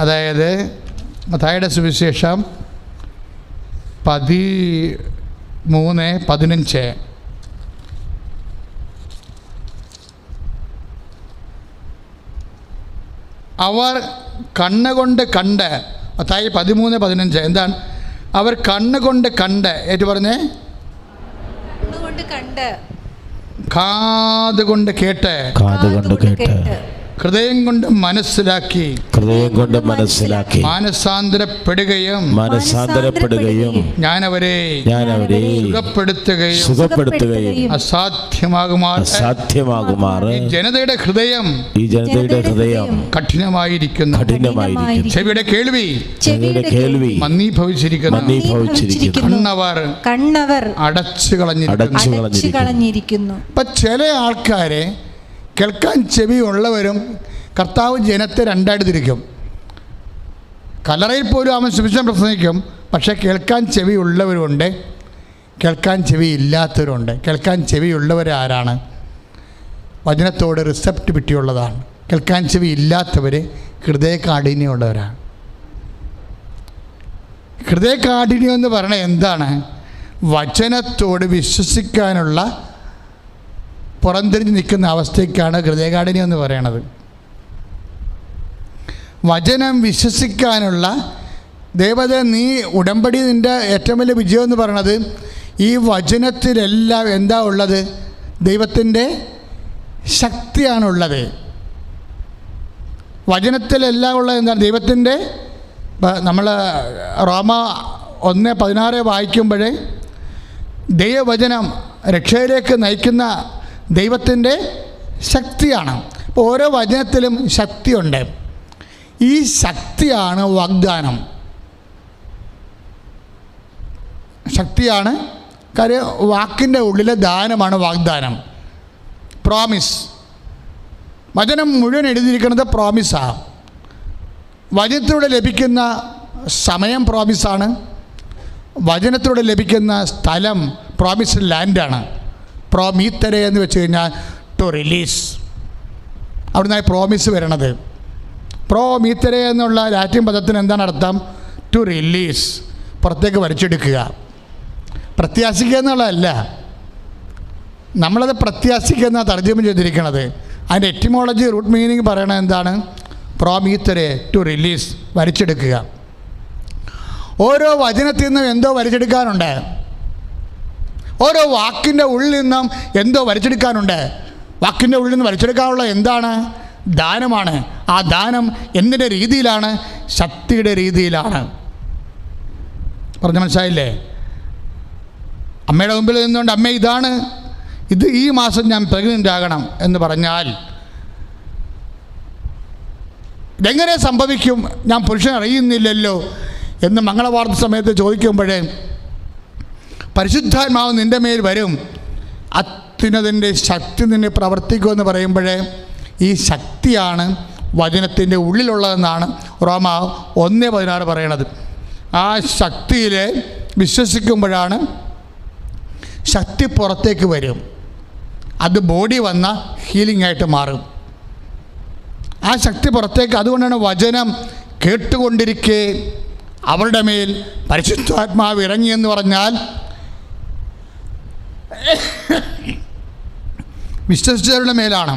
Speaker 1: അതായത് മത്തായിയുടെ സുവിശേഷം 13:15 അവർ കണ്ണുകൊണ്ട് കണ്ട്, മത്തായി 13:15 എന്താണ്? അവർ കണ്ണുകൊണ്ട് കണ്ട്, ഏറ്റു പറഞ്ഞേ, കാതുകൊണ്ട് കേട്ട്, ഹൃദയം കൊണ്ട് മനസ്സിലാക്കി മാനസാന്തരപ്പെടുകയും ഞാൻ അവരെ സുഖപ്പെടുത്തുകയും അസാധ്യമാകുമാറ് ഈ ജനതയുടെ ഹൃദയം കഠിനമായിരിക്കുന്നു. ചെവിയുടെ കേൾവി മന്ദീഭവിച്ചിരിക്കുന്നു. കണ്ണവർ അടച്ചു കളഞ്ഞിരിക്കുന്നു. ഇപ്പം ചില ആൾക്കാരെ കേൾക്കാൻ ചെവി ഉള്ളവരും കർത്താവ് ജനത്തെ രണ്ടായിട്ട് തിരിക്കും. കല്ലറയിൽ പോലും അവൻ സുവിശേഷം പ്രസംഗിക്കും, പക്ഷേ കേൾക്കാൻ ചെവി ഉള്ളവരുമുണ്ട്, കേൾക്കാൻ ചെവി ഇല്ലാത്തവരുണ്ട്. കേൾക്കാൻ ചെവി ഉള്ളവർ ആരാണ്? വചനത്തോട് റിസപ്റ്റിവിറ്റി ഉള്ളതാണ്. കേൾക്കാൻ ചെവി ഇല്ലാത്തവർ ഹൃദയകാഠിന്യമുള്ളവരാണ്. ഹൃദയകാഠിന്യം എന്ന് പറയണത് എന്താണ്? വചനത്തോട് വിശ്വസിക്കാനുള്ള പുറംതിരിഞ്ഞ് നിൽക്കുന്ന അവസ്ഥയ്ക്കാണ് ഹൃദയകാഠിന്യം എന്ന് പറയണത്. വചനം വിശ്വസിക്കാനുള്ള ദേവത, നീ ഉടമ്പടി നിൻ്റെ ഏറ്റവും വലിയ വിജയം എന്ന് പറയണത് ഈ വചനത്തിലെല്ലാം എന്താ ഉള്ളത്? ദൈവത്തിൻ്റെ ശക്തിയാണുള്ളത്. വചനത്തിലെല്ലാം ഉള്ളത് എന്താണ്? ദൈവത്തിൻ്റെ. നമ്മൾ റോമ 1:16 വായിക്കുമ്പോൾ ദൈവവചനം രക്ഷയിലേക്ക് നയിക്കുന്ന ദൈവത്തിൻ്റെ ശക്തിയാണ്. അപ്പോൾ ഓരോ വചനത്തിലും ശക്തിയുണ്ട്. ഈ ശക്തിയാണ് വാഗ്ദാനം. ശക്തിയാണ്. കാര്യം വാക്കിൻ്റെ ഉള്ളിലെ ദാനമാണ് വാഗ്ദാനം, പ്രോമിസ്. വചനം മുഴുവൻ എഴുതിയിരിക്കുന്നത് പ്രോമിസാണ്. വചനത്തിലൂടെ ലഭിക്കുന്ന സമയം പ്രോമിസാണ്. വചനത്തിലൂടെ ലഭിക്കുന്ന സ്ഥലം പ്രോമിസ്ഡ് ലാൻഡാണ്. പ്രോമീത്തരെ എന്ന് വെച്ച് കഴിഞ്ഞാൽ ടു റിലീസ്, അവിടുന്ന് പ്രോമിസ് വരണത്. പ്രോമീത്തരെ എന്നുള്ള ലാറ്റിൻ പദത്തിന് എന്താണ് അർത്ഥം? ടു റിലീസ്, പുറത്തേക്ക് വലിച്ചെടുക്കുക. പ്രത്യാശിക്കുക എന്നുള്ളതല്ല, നമ്മളത് പ്രത്യാശിക്കുക എന്നാണ് തർജ്ജമ ചെയ്തിരിക്കുന്നത്. അതിൻ്റെ എറ്റിമോളജി, റൂട്ട് മീനിങ് പറയണത് എന്താണ്? പ്രോമീത്തരെ, ടു റിലീസ്, വലിച്ചെടുക്കുക. ഓരോ വചനത്തിൽ നിന്നും എന്തോ വലിച്ചെടുക്കാനുണ്ട്. ഓരോ വാക്കിൻ്റെ ഉള്ളിൽ നിന്നും എന്തോ വലിച്ചെടുക്കാനുണ്ട്. വാക്കിൻ്റെ ഉള്ളിൽ നിന്ന് വലിച്ചെടുക്കാനുള്ള എന്താണ്? ദാനമാണ്. ആ ദാനം എന്തിൻ്റെ രീതിയിലാണ്? ശക്തിയുടെ രീതിയിലാണ്. പറഞ്ഞ മനസ്സിലായില്ലേ? അമ്മയുടെ മുമ്പിൽ നിന്നുകൊണ്ട് അമ്മ ഇതാണ്, ഇത് ഈ മാസം ഞാൻ പ്രഗ്നൻ്റ് ആകണം എന്ന് പറഞ്ഞാൽ ഇതെങ്ങനെ സംഭവിക്കും? ഞാൻ പുരുഷൻ അറിയുന്നില്ലല്ലോ എന്ന് മംഗളവാർത്ത സമയത്ത് ചോദിക്കുമ്പോഴേ പരിശുദ്ധാത്മാവ് നിൻ്റെ മേൽ വരും, അത്യുന്നതിൻ്റെ ശക്തി നിന്നെ പ്രവർത്തിക്കുമെന്ന് പറയുമ്പോഴേ ഈ ശക്തിയാണ് വചനത്തിൻ്റെ ഉള്ളിലുള്ളതെന്നാണ് റോമ 1:16 പറയണത്. ആ ശക്തിയിൽ വിശ്വസിക്കുമ്പോഴാണ് ശക്തി പുറത്തേക്ക് വരും. അത് ബോഡി വന്ന ഹീലിംഗ് ആയിട്ട് മാറും. ആ ശക്തി പുറത്തേക്ക്. അതുകൊണ്ടാണ് വചനം കേട്ടുകൊണ്ടിരിക്കെ അവരുടെ മേൽ പരിശുദ്ധാത്മാവ് ഇറങ്ങിയെന്ന് പറഞ്ഞാൽ വിശ്വസിച്ചവരുടെ മേലാണ്.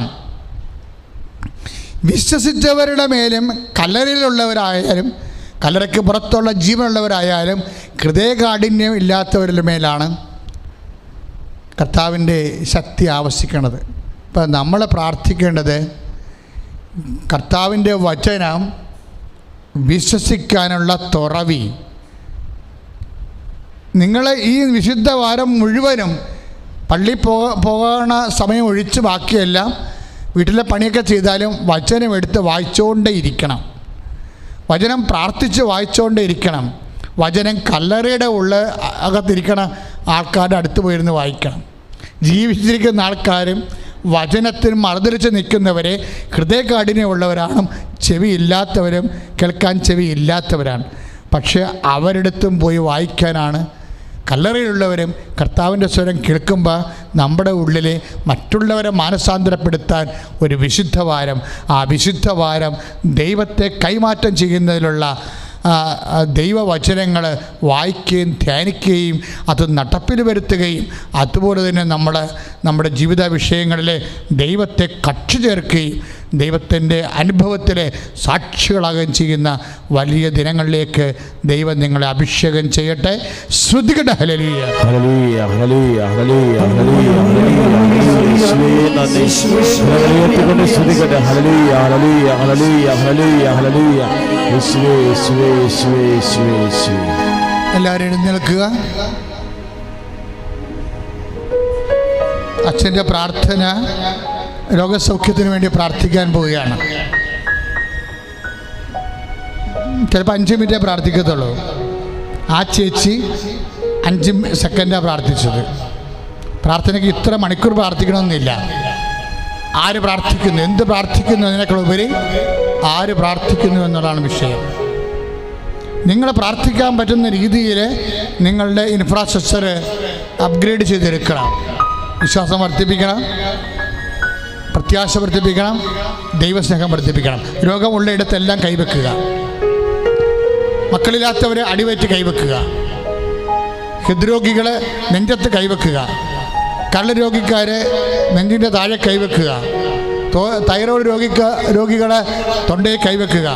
Speaker 1: വിശ്വസിച്ചവരുടെ മേലും കല്ലറയിലുള്ളവരായാലും കല്ലറയ്ക്ക് പുറത്തുള്ള ജീവനുള്ളവരായാലും ഹൃദയകാഠിന്യം ഇല്ലാത്തവരുടെ മേലാണ് കർത്താവിൻ്റെ ശക്തി ആവശ്യിക്കുന്നത്. ഇപ്പം നമ്മൾ പ്രാർത്ഥിക്കേണ്ടത് കർത്താവിൻ്റെ വചനം വിശ്വസിക്കാനുള്ള തുറവി. നിങ്ങൾ ഈ വിശുദ്ധ വാരം മുഴുവനും പള്ളി പോകണ സമയം ഒഴിച്ച് ബാക്കിയെല്ലാം വീട്ടിലെ പണിയൊക്കെ ചെയ്താലും വചനം എടുത്ത് വായിച്ചുകൊണ്ടേ ഇരിക്കണം. വചനം പ്രാർത്ഥിച്ച് വായിച്ചുകൊണ്ടേ ഇരിക്കണം. വചനം കല്ലറയുടെ അകത്തിരിക്കണ ആൾക്കാരുടെ അടുത്ത് പോയിരുന്ന് വായിക്കണം. ജീവിച്ചിരിക്കുന്ന ആൾക്കാരും വചനത്തിന് മറുതിരിച്ച് നിൽക്കുന്നവരെ ഹൃദയകാഠിന്യമുള്ളവരാണ്, ചെവിയില്ലാത്തവരും കേൾക്കാൻ ചെവിയില്ലാത്തവരാണ്. പക്ഷേ അവരിടത്തും പോയി വായിക്കാനാണ്. കല്ലറയിലുള്ളവരും കർത്താവിൻ്റെ സ്വരം കേൾക്കുമ്പോൾ നമ്മുടെ ഉള്ളിൽ മറ്റുള്ളവരെ മാനസാന്തരപ്പെടുത്താൻ ഒരു വിശുദ്ധവാരം, ആ വിശുദ്ധവാരം ദൈവത്തെ കൈമാറ്റം ചെയ്യുന്നതിലുള്ള ദൈവവചനങ്ങൾ വായിക്കുകയും ധ്യാനിക്കുകയും അത് നടപ്പിൽ വരുത്തുകയും അതുപോലെ തന്നെ നമ്മുടെ ജീവിത വിഷയങ്ങളിൽ ദൈവത്തെ കക്ഷി ചേർക്കുകയും ദൈവത്തിൻ്റെ അനുഭവത്തിലെ സാക്ഷികളാകുകയും ചെയ്യുന്ന വലിയ ദിനങ്ങളിലേക്ക് ദൈവം നിങ്ങളെ അഭിഷേകം ചെയ്യട്ടെ. ശ്രുതികട ഹല്ലേലൂയ
Speaker 3: ഹല്ലേലൂയ ഹല്ലേലൂയ ഹല്ലേലൂയ ഹല്ലേലൂയ ഹല്ലേലൂയ.
Speaker 1: എല്ലാവരും എഴുന്നേൽക്കുക. അച്ഛൻ്റെ പ്രാർത്ഥന രോഗസൗഖ്യത്തിന് വേണ്ടി പ്രാർത്ഥിക്കാൻ പോവുകയാണ്. ചിലപ്പോൾ 5 മിനിറ്റേ പ്രാർത്ഥിക്കത്തുള്ളൂ. ആ ചേച്ചി 5 സെക്കൻഡാണ് പ്രാർത്ഥിച്ചത്. പ്രാർത്ഥനയ്ക്ക് ഇത്ര മണിക്കൂർ പ്രാർത്ഥിക്കണമെന്നില്ല. ആര് പ്രാർത്ഥിക്കുന്നു, എന്ത് പ്രാർത്ഥിക്കുന്നു എന്നതിനേക്കാൾ ഉപരി ആര് പ്രാർത്ഥിക്കുന്നു എന്നുള്ളതാണ് വിഷയം. നിങ്ങൾ പ്രാർത്ഥിക്കാൻ പറ്റുന്ന രീതിയിൽ നിങ്ങളുടെ ഇൻഫ്രാസ്ട്രക്ചർ അപ്ഗ്രേഡ് ചെയ്തെടുക്കണം. വിശ്വാസം വർദ്ധിപ്പിക്കണം, പ്രത്യാശ വർദ്ധിപ്പിക്കണം, ദൈവസ്നേഹം വർദ്ധിപ്പിക്കണം. രോഗമുള്ള ഇടത്തെല്ലാം കൈവെക്കുക. മക്കളില്ലാത്തവരെ അടിവയറ്റ് കൈവെക്കുക. ഹൃദ്രോഗികളെ നെഞ്ചത്ത് കൈവെക്കുക. കള്ളരോഗിക്കാരെ നെഞ്ചിൻ്റെ താഴെ കൈവെക്കുക. തൈറോയ്ഡ് രോഗികളെ തൊണ്ടയിൽ കൈവെക്കുക.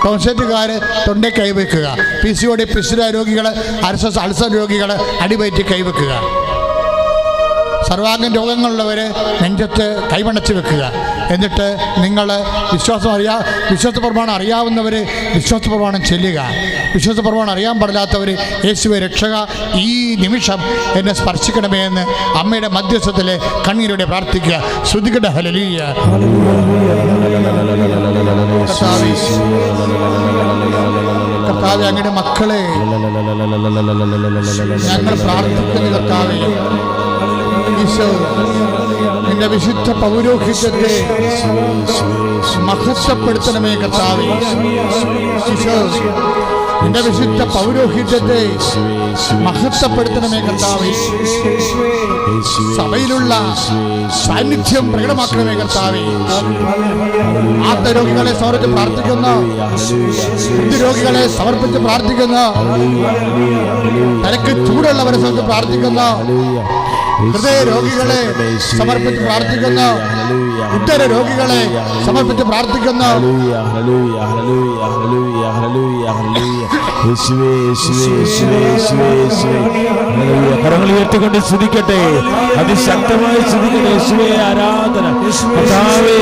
Speaker 1: ടോൺസെറ്റുകാർ തൊണ്ടയിൽ കൈവെക്കുക. PCOD പിസ്റ്റുല രോഗികൾ, അൾസർ രോഗികൾ അടിവയറ്റ് കൈവെക്കുക. സർവാംഗം രോഗങ്ങളുള്ളവർ നെഞ്ചത്ത് കൈവണച്ച് വെക്കുക. എന്നിട്ട് നിങ്ങൾ വിശ്വാസപ്രമാണം അറിയാവുന്നവർ വിശ്വാസപ്രമാണം ചെല്ലുക. വിശ്വാസപ്രമാണം അറിയാൻ പാടില്ലാത്തവർ യേശുവേ രക്ഷക, ഈ നിമിഷം എന്നെ സ്പർശിക്കണമേ എന്ന് അമ്മയുടെ മധ്യസ്ഥത്തിൽ കണ്ണീരോടെ പ്രാർത്ഥിക്കുക. ശ്രുതികട ഹല്ലേലൂയ. കർത്താവേ, അങ്ങയുടെ മക്കളെ ഞങ്ങൾ പ്രാർത്ഥിക്കുന്ന കർത്താവേ, ഈശോ നിന്റെ വിശുദ്ധ പൗരോഹിത്യത്തെ മഹത്വപ്പെടുത്തണമേ കർത്താവേ. ഈശോ നിന്റെ വിശുദ്ധ പൗരോഹിത്യത്തെ മഹത്വപ്പെടുത്തണമേ കർത്താവേ. സഭയിലുള്ള സാന്നിധ്യം പ്രകടമാക്കണമേ കർത്താവേ. ആത്മരോഗികളെ സമർപ്പിച്ച് പ്രാർത്ഥിക്കുന്നു, രോഗികളെ സമർപ്പിച്ച് പ്രാർത്ഥിക്കുന്നു, തലക്ക് ചൂടുള്ളവരെ സമർപ്പിച്ച് പ്രാർത്ഥിക്കുന്നു, ഹൃദയ രോഗികളെ സമർപ്പിച്ച് പ്രാർത്ഥിക്കുന്നു, ഉത്തര രോഗികളെ സമർപ്പിച്ച് പ്രാർത്ഥിക്കുന്നു.
Speaker 3: കരങ്ങൾ ഉയർത്തിക്കൊണ്ട് സ്തുതിക്കട്ടെ, അതിശക്തമായി സ്തുതിക്കട്ടെ. യേശുവേ ആരാധന. കർത്താവേ,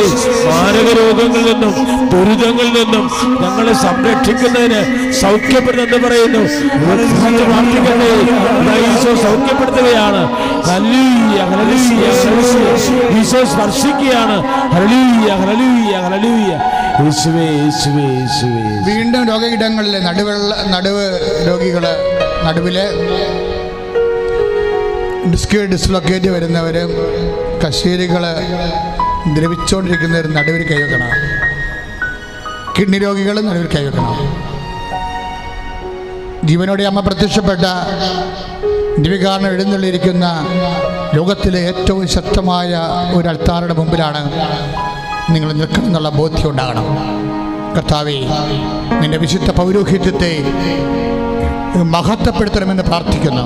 Speaker 3: മാരക രോഗങ്ങളിൽ നിന്നും ദുരിതങ്ങളിൽ നിന്നും ഞങ്ങളെ സംരക്ഷിക്കുന്നതിന് സൗഖ്യപ്പെടുന്നെന്ന് പറയുന്നു. പ്രാർത്ഥിക്കട്ടെ, ഈശോ സൗഖ്യപ്പെടുത്തുകയാണ്. ഹല്ലേലൂയ ഹല്ലേലൂയ ഹല്ലേലൂയ. ഈശോ സ്പർശിക്കുകയാണ്. ഹല്ലേലൂയ ഹല്ലേലൂയ ഹല്ലേലൂയ. യേശുവേ യേശുവേ യേശുവേ.
Speaker 1: വീണ്ടും രോഗയിടങ്ങളിലെ നടുവ് രോഗികൾ, നടുവിലെ ഡിസ്ലൊക്കേറ്റ് വരുന്നവർ, കശേരികൾ ദ്രവിച്ചുകൊണ്ടിരിക്കുന്നവർ നടുവിൽ കൈവെക്കണം. കിഡ്നി രോഗികൾ നടുവിൽ കൈവെക്കണം. ജീവനോടെ അമ്മ പ്രത്യക്ഷപ്പെട്ട ദിവ്യകാരണം എഴുന്നള്ളിയിരിക്കുന്ന ലോകത്തിലെ ഏറ്റവും ശക്തമായ ഒരു അൾത്താറുടെ മുമ്പിലാണ് നിങ്ങൾ നിൽക്കണം എന്നുള്ള ബോധ്യം ഉണ്ടാകണം. കർത്താവേ, നിന്റെ വിശുദ്ധ പൗരോഹിത്യത്തെ മഹത്വപ്പെടുത്തണമെന്ന് പ്രാർത്ഥിക്കുന്നു.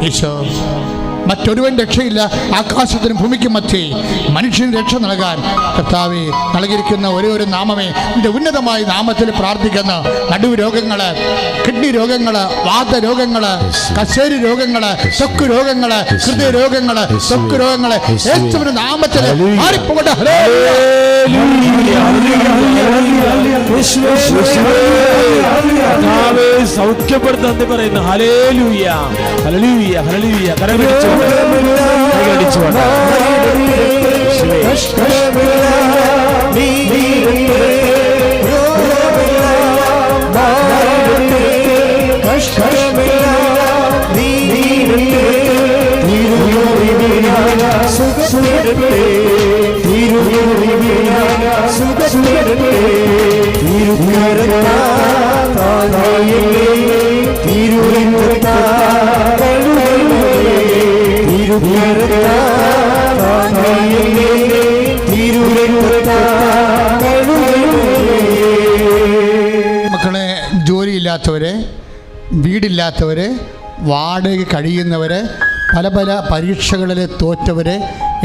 Speaker 1: ഈശോ, മറ്റൊരുവൻ രക്ഷയില്ല, ആകാശത്തിനും ഭൂമിക്കും മധ്യേ മനുഷ്യന് രക്ഷ നൽകാൻ കർത്താവെ നൽകിയിരിക്കുന്ന ഒരേ ഒരു നാമമേ, നിന്റെ ഉന്നതമായ നാമത്തിൽ പ്രാർത്ഥിക്കുന്ന നടുവ് രോഗങ്ങൾ, കിഡ്നി രോഗങ്ങൾ, വാതരോഗങ്ങൾ, കശേരി രോഗങ്ങൾ, ത്വക്ക് രോഗങ്ങൾ, ഹൃദയ രോഗങ്ങൾ, ത്വക്ക് രോഗങ്ങൾ യേശുവിന്റെ നാമത്തിൽ മാറിപ്പോകട്ടെ.
Speaker 3: സൗഖ്യപ്പെടുത്താൻ പറയുന്നു. ഹല്ലേലൂയ, ഹല്ലേലൂയ, ഹല്ലേലൂയ. കരപിടിച്ചു
Speaker 1: മക്കളെ, ജോലിയില്ലാത്തവര്, വീടില്ലാത്തവര്, വാടക കഴിയുന്നവര്, പല പല പരീക്ഷകളിൽ തോറ്റവര്,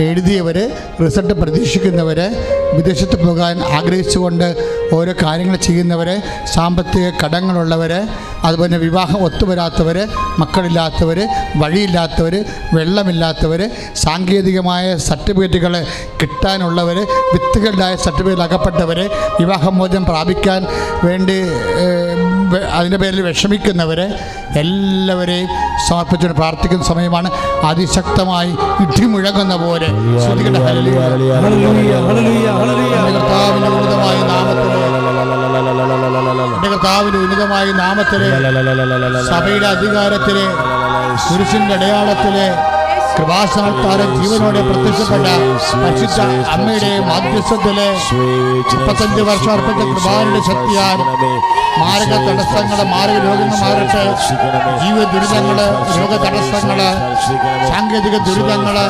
Speaker 1: എഴുതിയവർ, റിസൾട്ട് പ്രതീക്ഷിക്കുന്നവർ, വിദേശത്ത് പോകാൻ ആഗ്രഹിച്ചുകൊണ്ട് ഓരോ കാര്യങ്ങൾ ചെയ്യുന്നവർ, സാമ്പത്തിക കടങ്ങളുള്ളവർ, അതുപോലെ വിവാഹം ഒത്തുവരാത്തവർ, മക്കളില്ലാത്തവർ, വഴിയില്ലാത്തവർ, വെള്ളമില്ലാത്തവർ, സാങ്കേതികമായ സർട്ടിഫിക്കറ്റുകൾ കിട്ടാനുള്ളവർ, വിത്തുകളുടെ സർട്ടിഫിക്കറ്റിൽ അകപ്പെട്ടവർ, വിവാഹമോചനം പ്രാപിക്കാൻ വേണ്ടി അതിൻ്റെ പേരിൽ വിഷമിക്കുന്നവർ എല്ലാവരെയും സമർപ്പിച്ചുകൊണ്ട് പ്രാർത്ഥിക്കുന്ന സമയമാണ്. അതിശക്തമായി ഇടിമുഴങ്ങുന്ന പോലെ കർത്താവിൻ്റെ ഉന്നതമായ നാമത്തിലെ സഭയുടെ അധികാരത്തിലെ കുരിശിന്റെ അടയാളത്തിലെ കൃപാസനത്താരം ജീവനോടെ പ്രത്യക്ഷപ്പെട്ട പരിശുദ്ധ അമ്മയുടെ മാധ്യസ്ഥത്തിലെ 35 വർഷം അർപ്പിച്ച കൃപാന്റെ ശക്തിയാൽ മാരക തടസ്സങ്ങള്, മാരക രോഗങ്ങൾ മാറട്ടെ. ജീവ ദുരിതങ്ങള്, രോഗ തടസ്സങ്ങള്, സാങ്കേതിക ദുരിതങ്ങള്,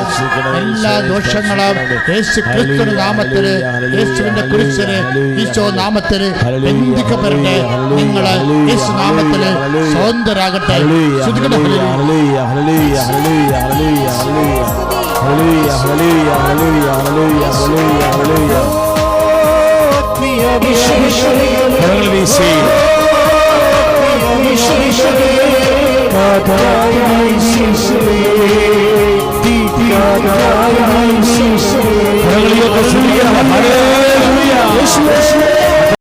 Speaker 1: എല്ലാ ദോഷങ്ങളും യേശു ക്രിസ്തുവിന്റെ നാമത്തില്, യേശുവിന്റെ കുരിശില്, ഈശോ നാമത്തില് ബന്ധിക്കപ്പെടട്ടെ. നിങ്ങള് യേശു നാമത്തില് സ്വതന്ത്രരാകട്ടെ.
Speaker 3: വീശി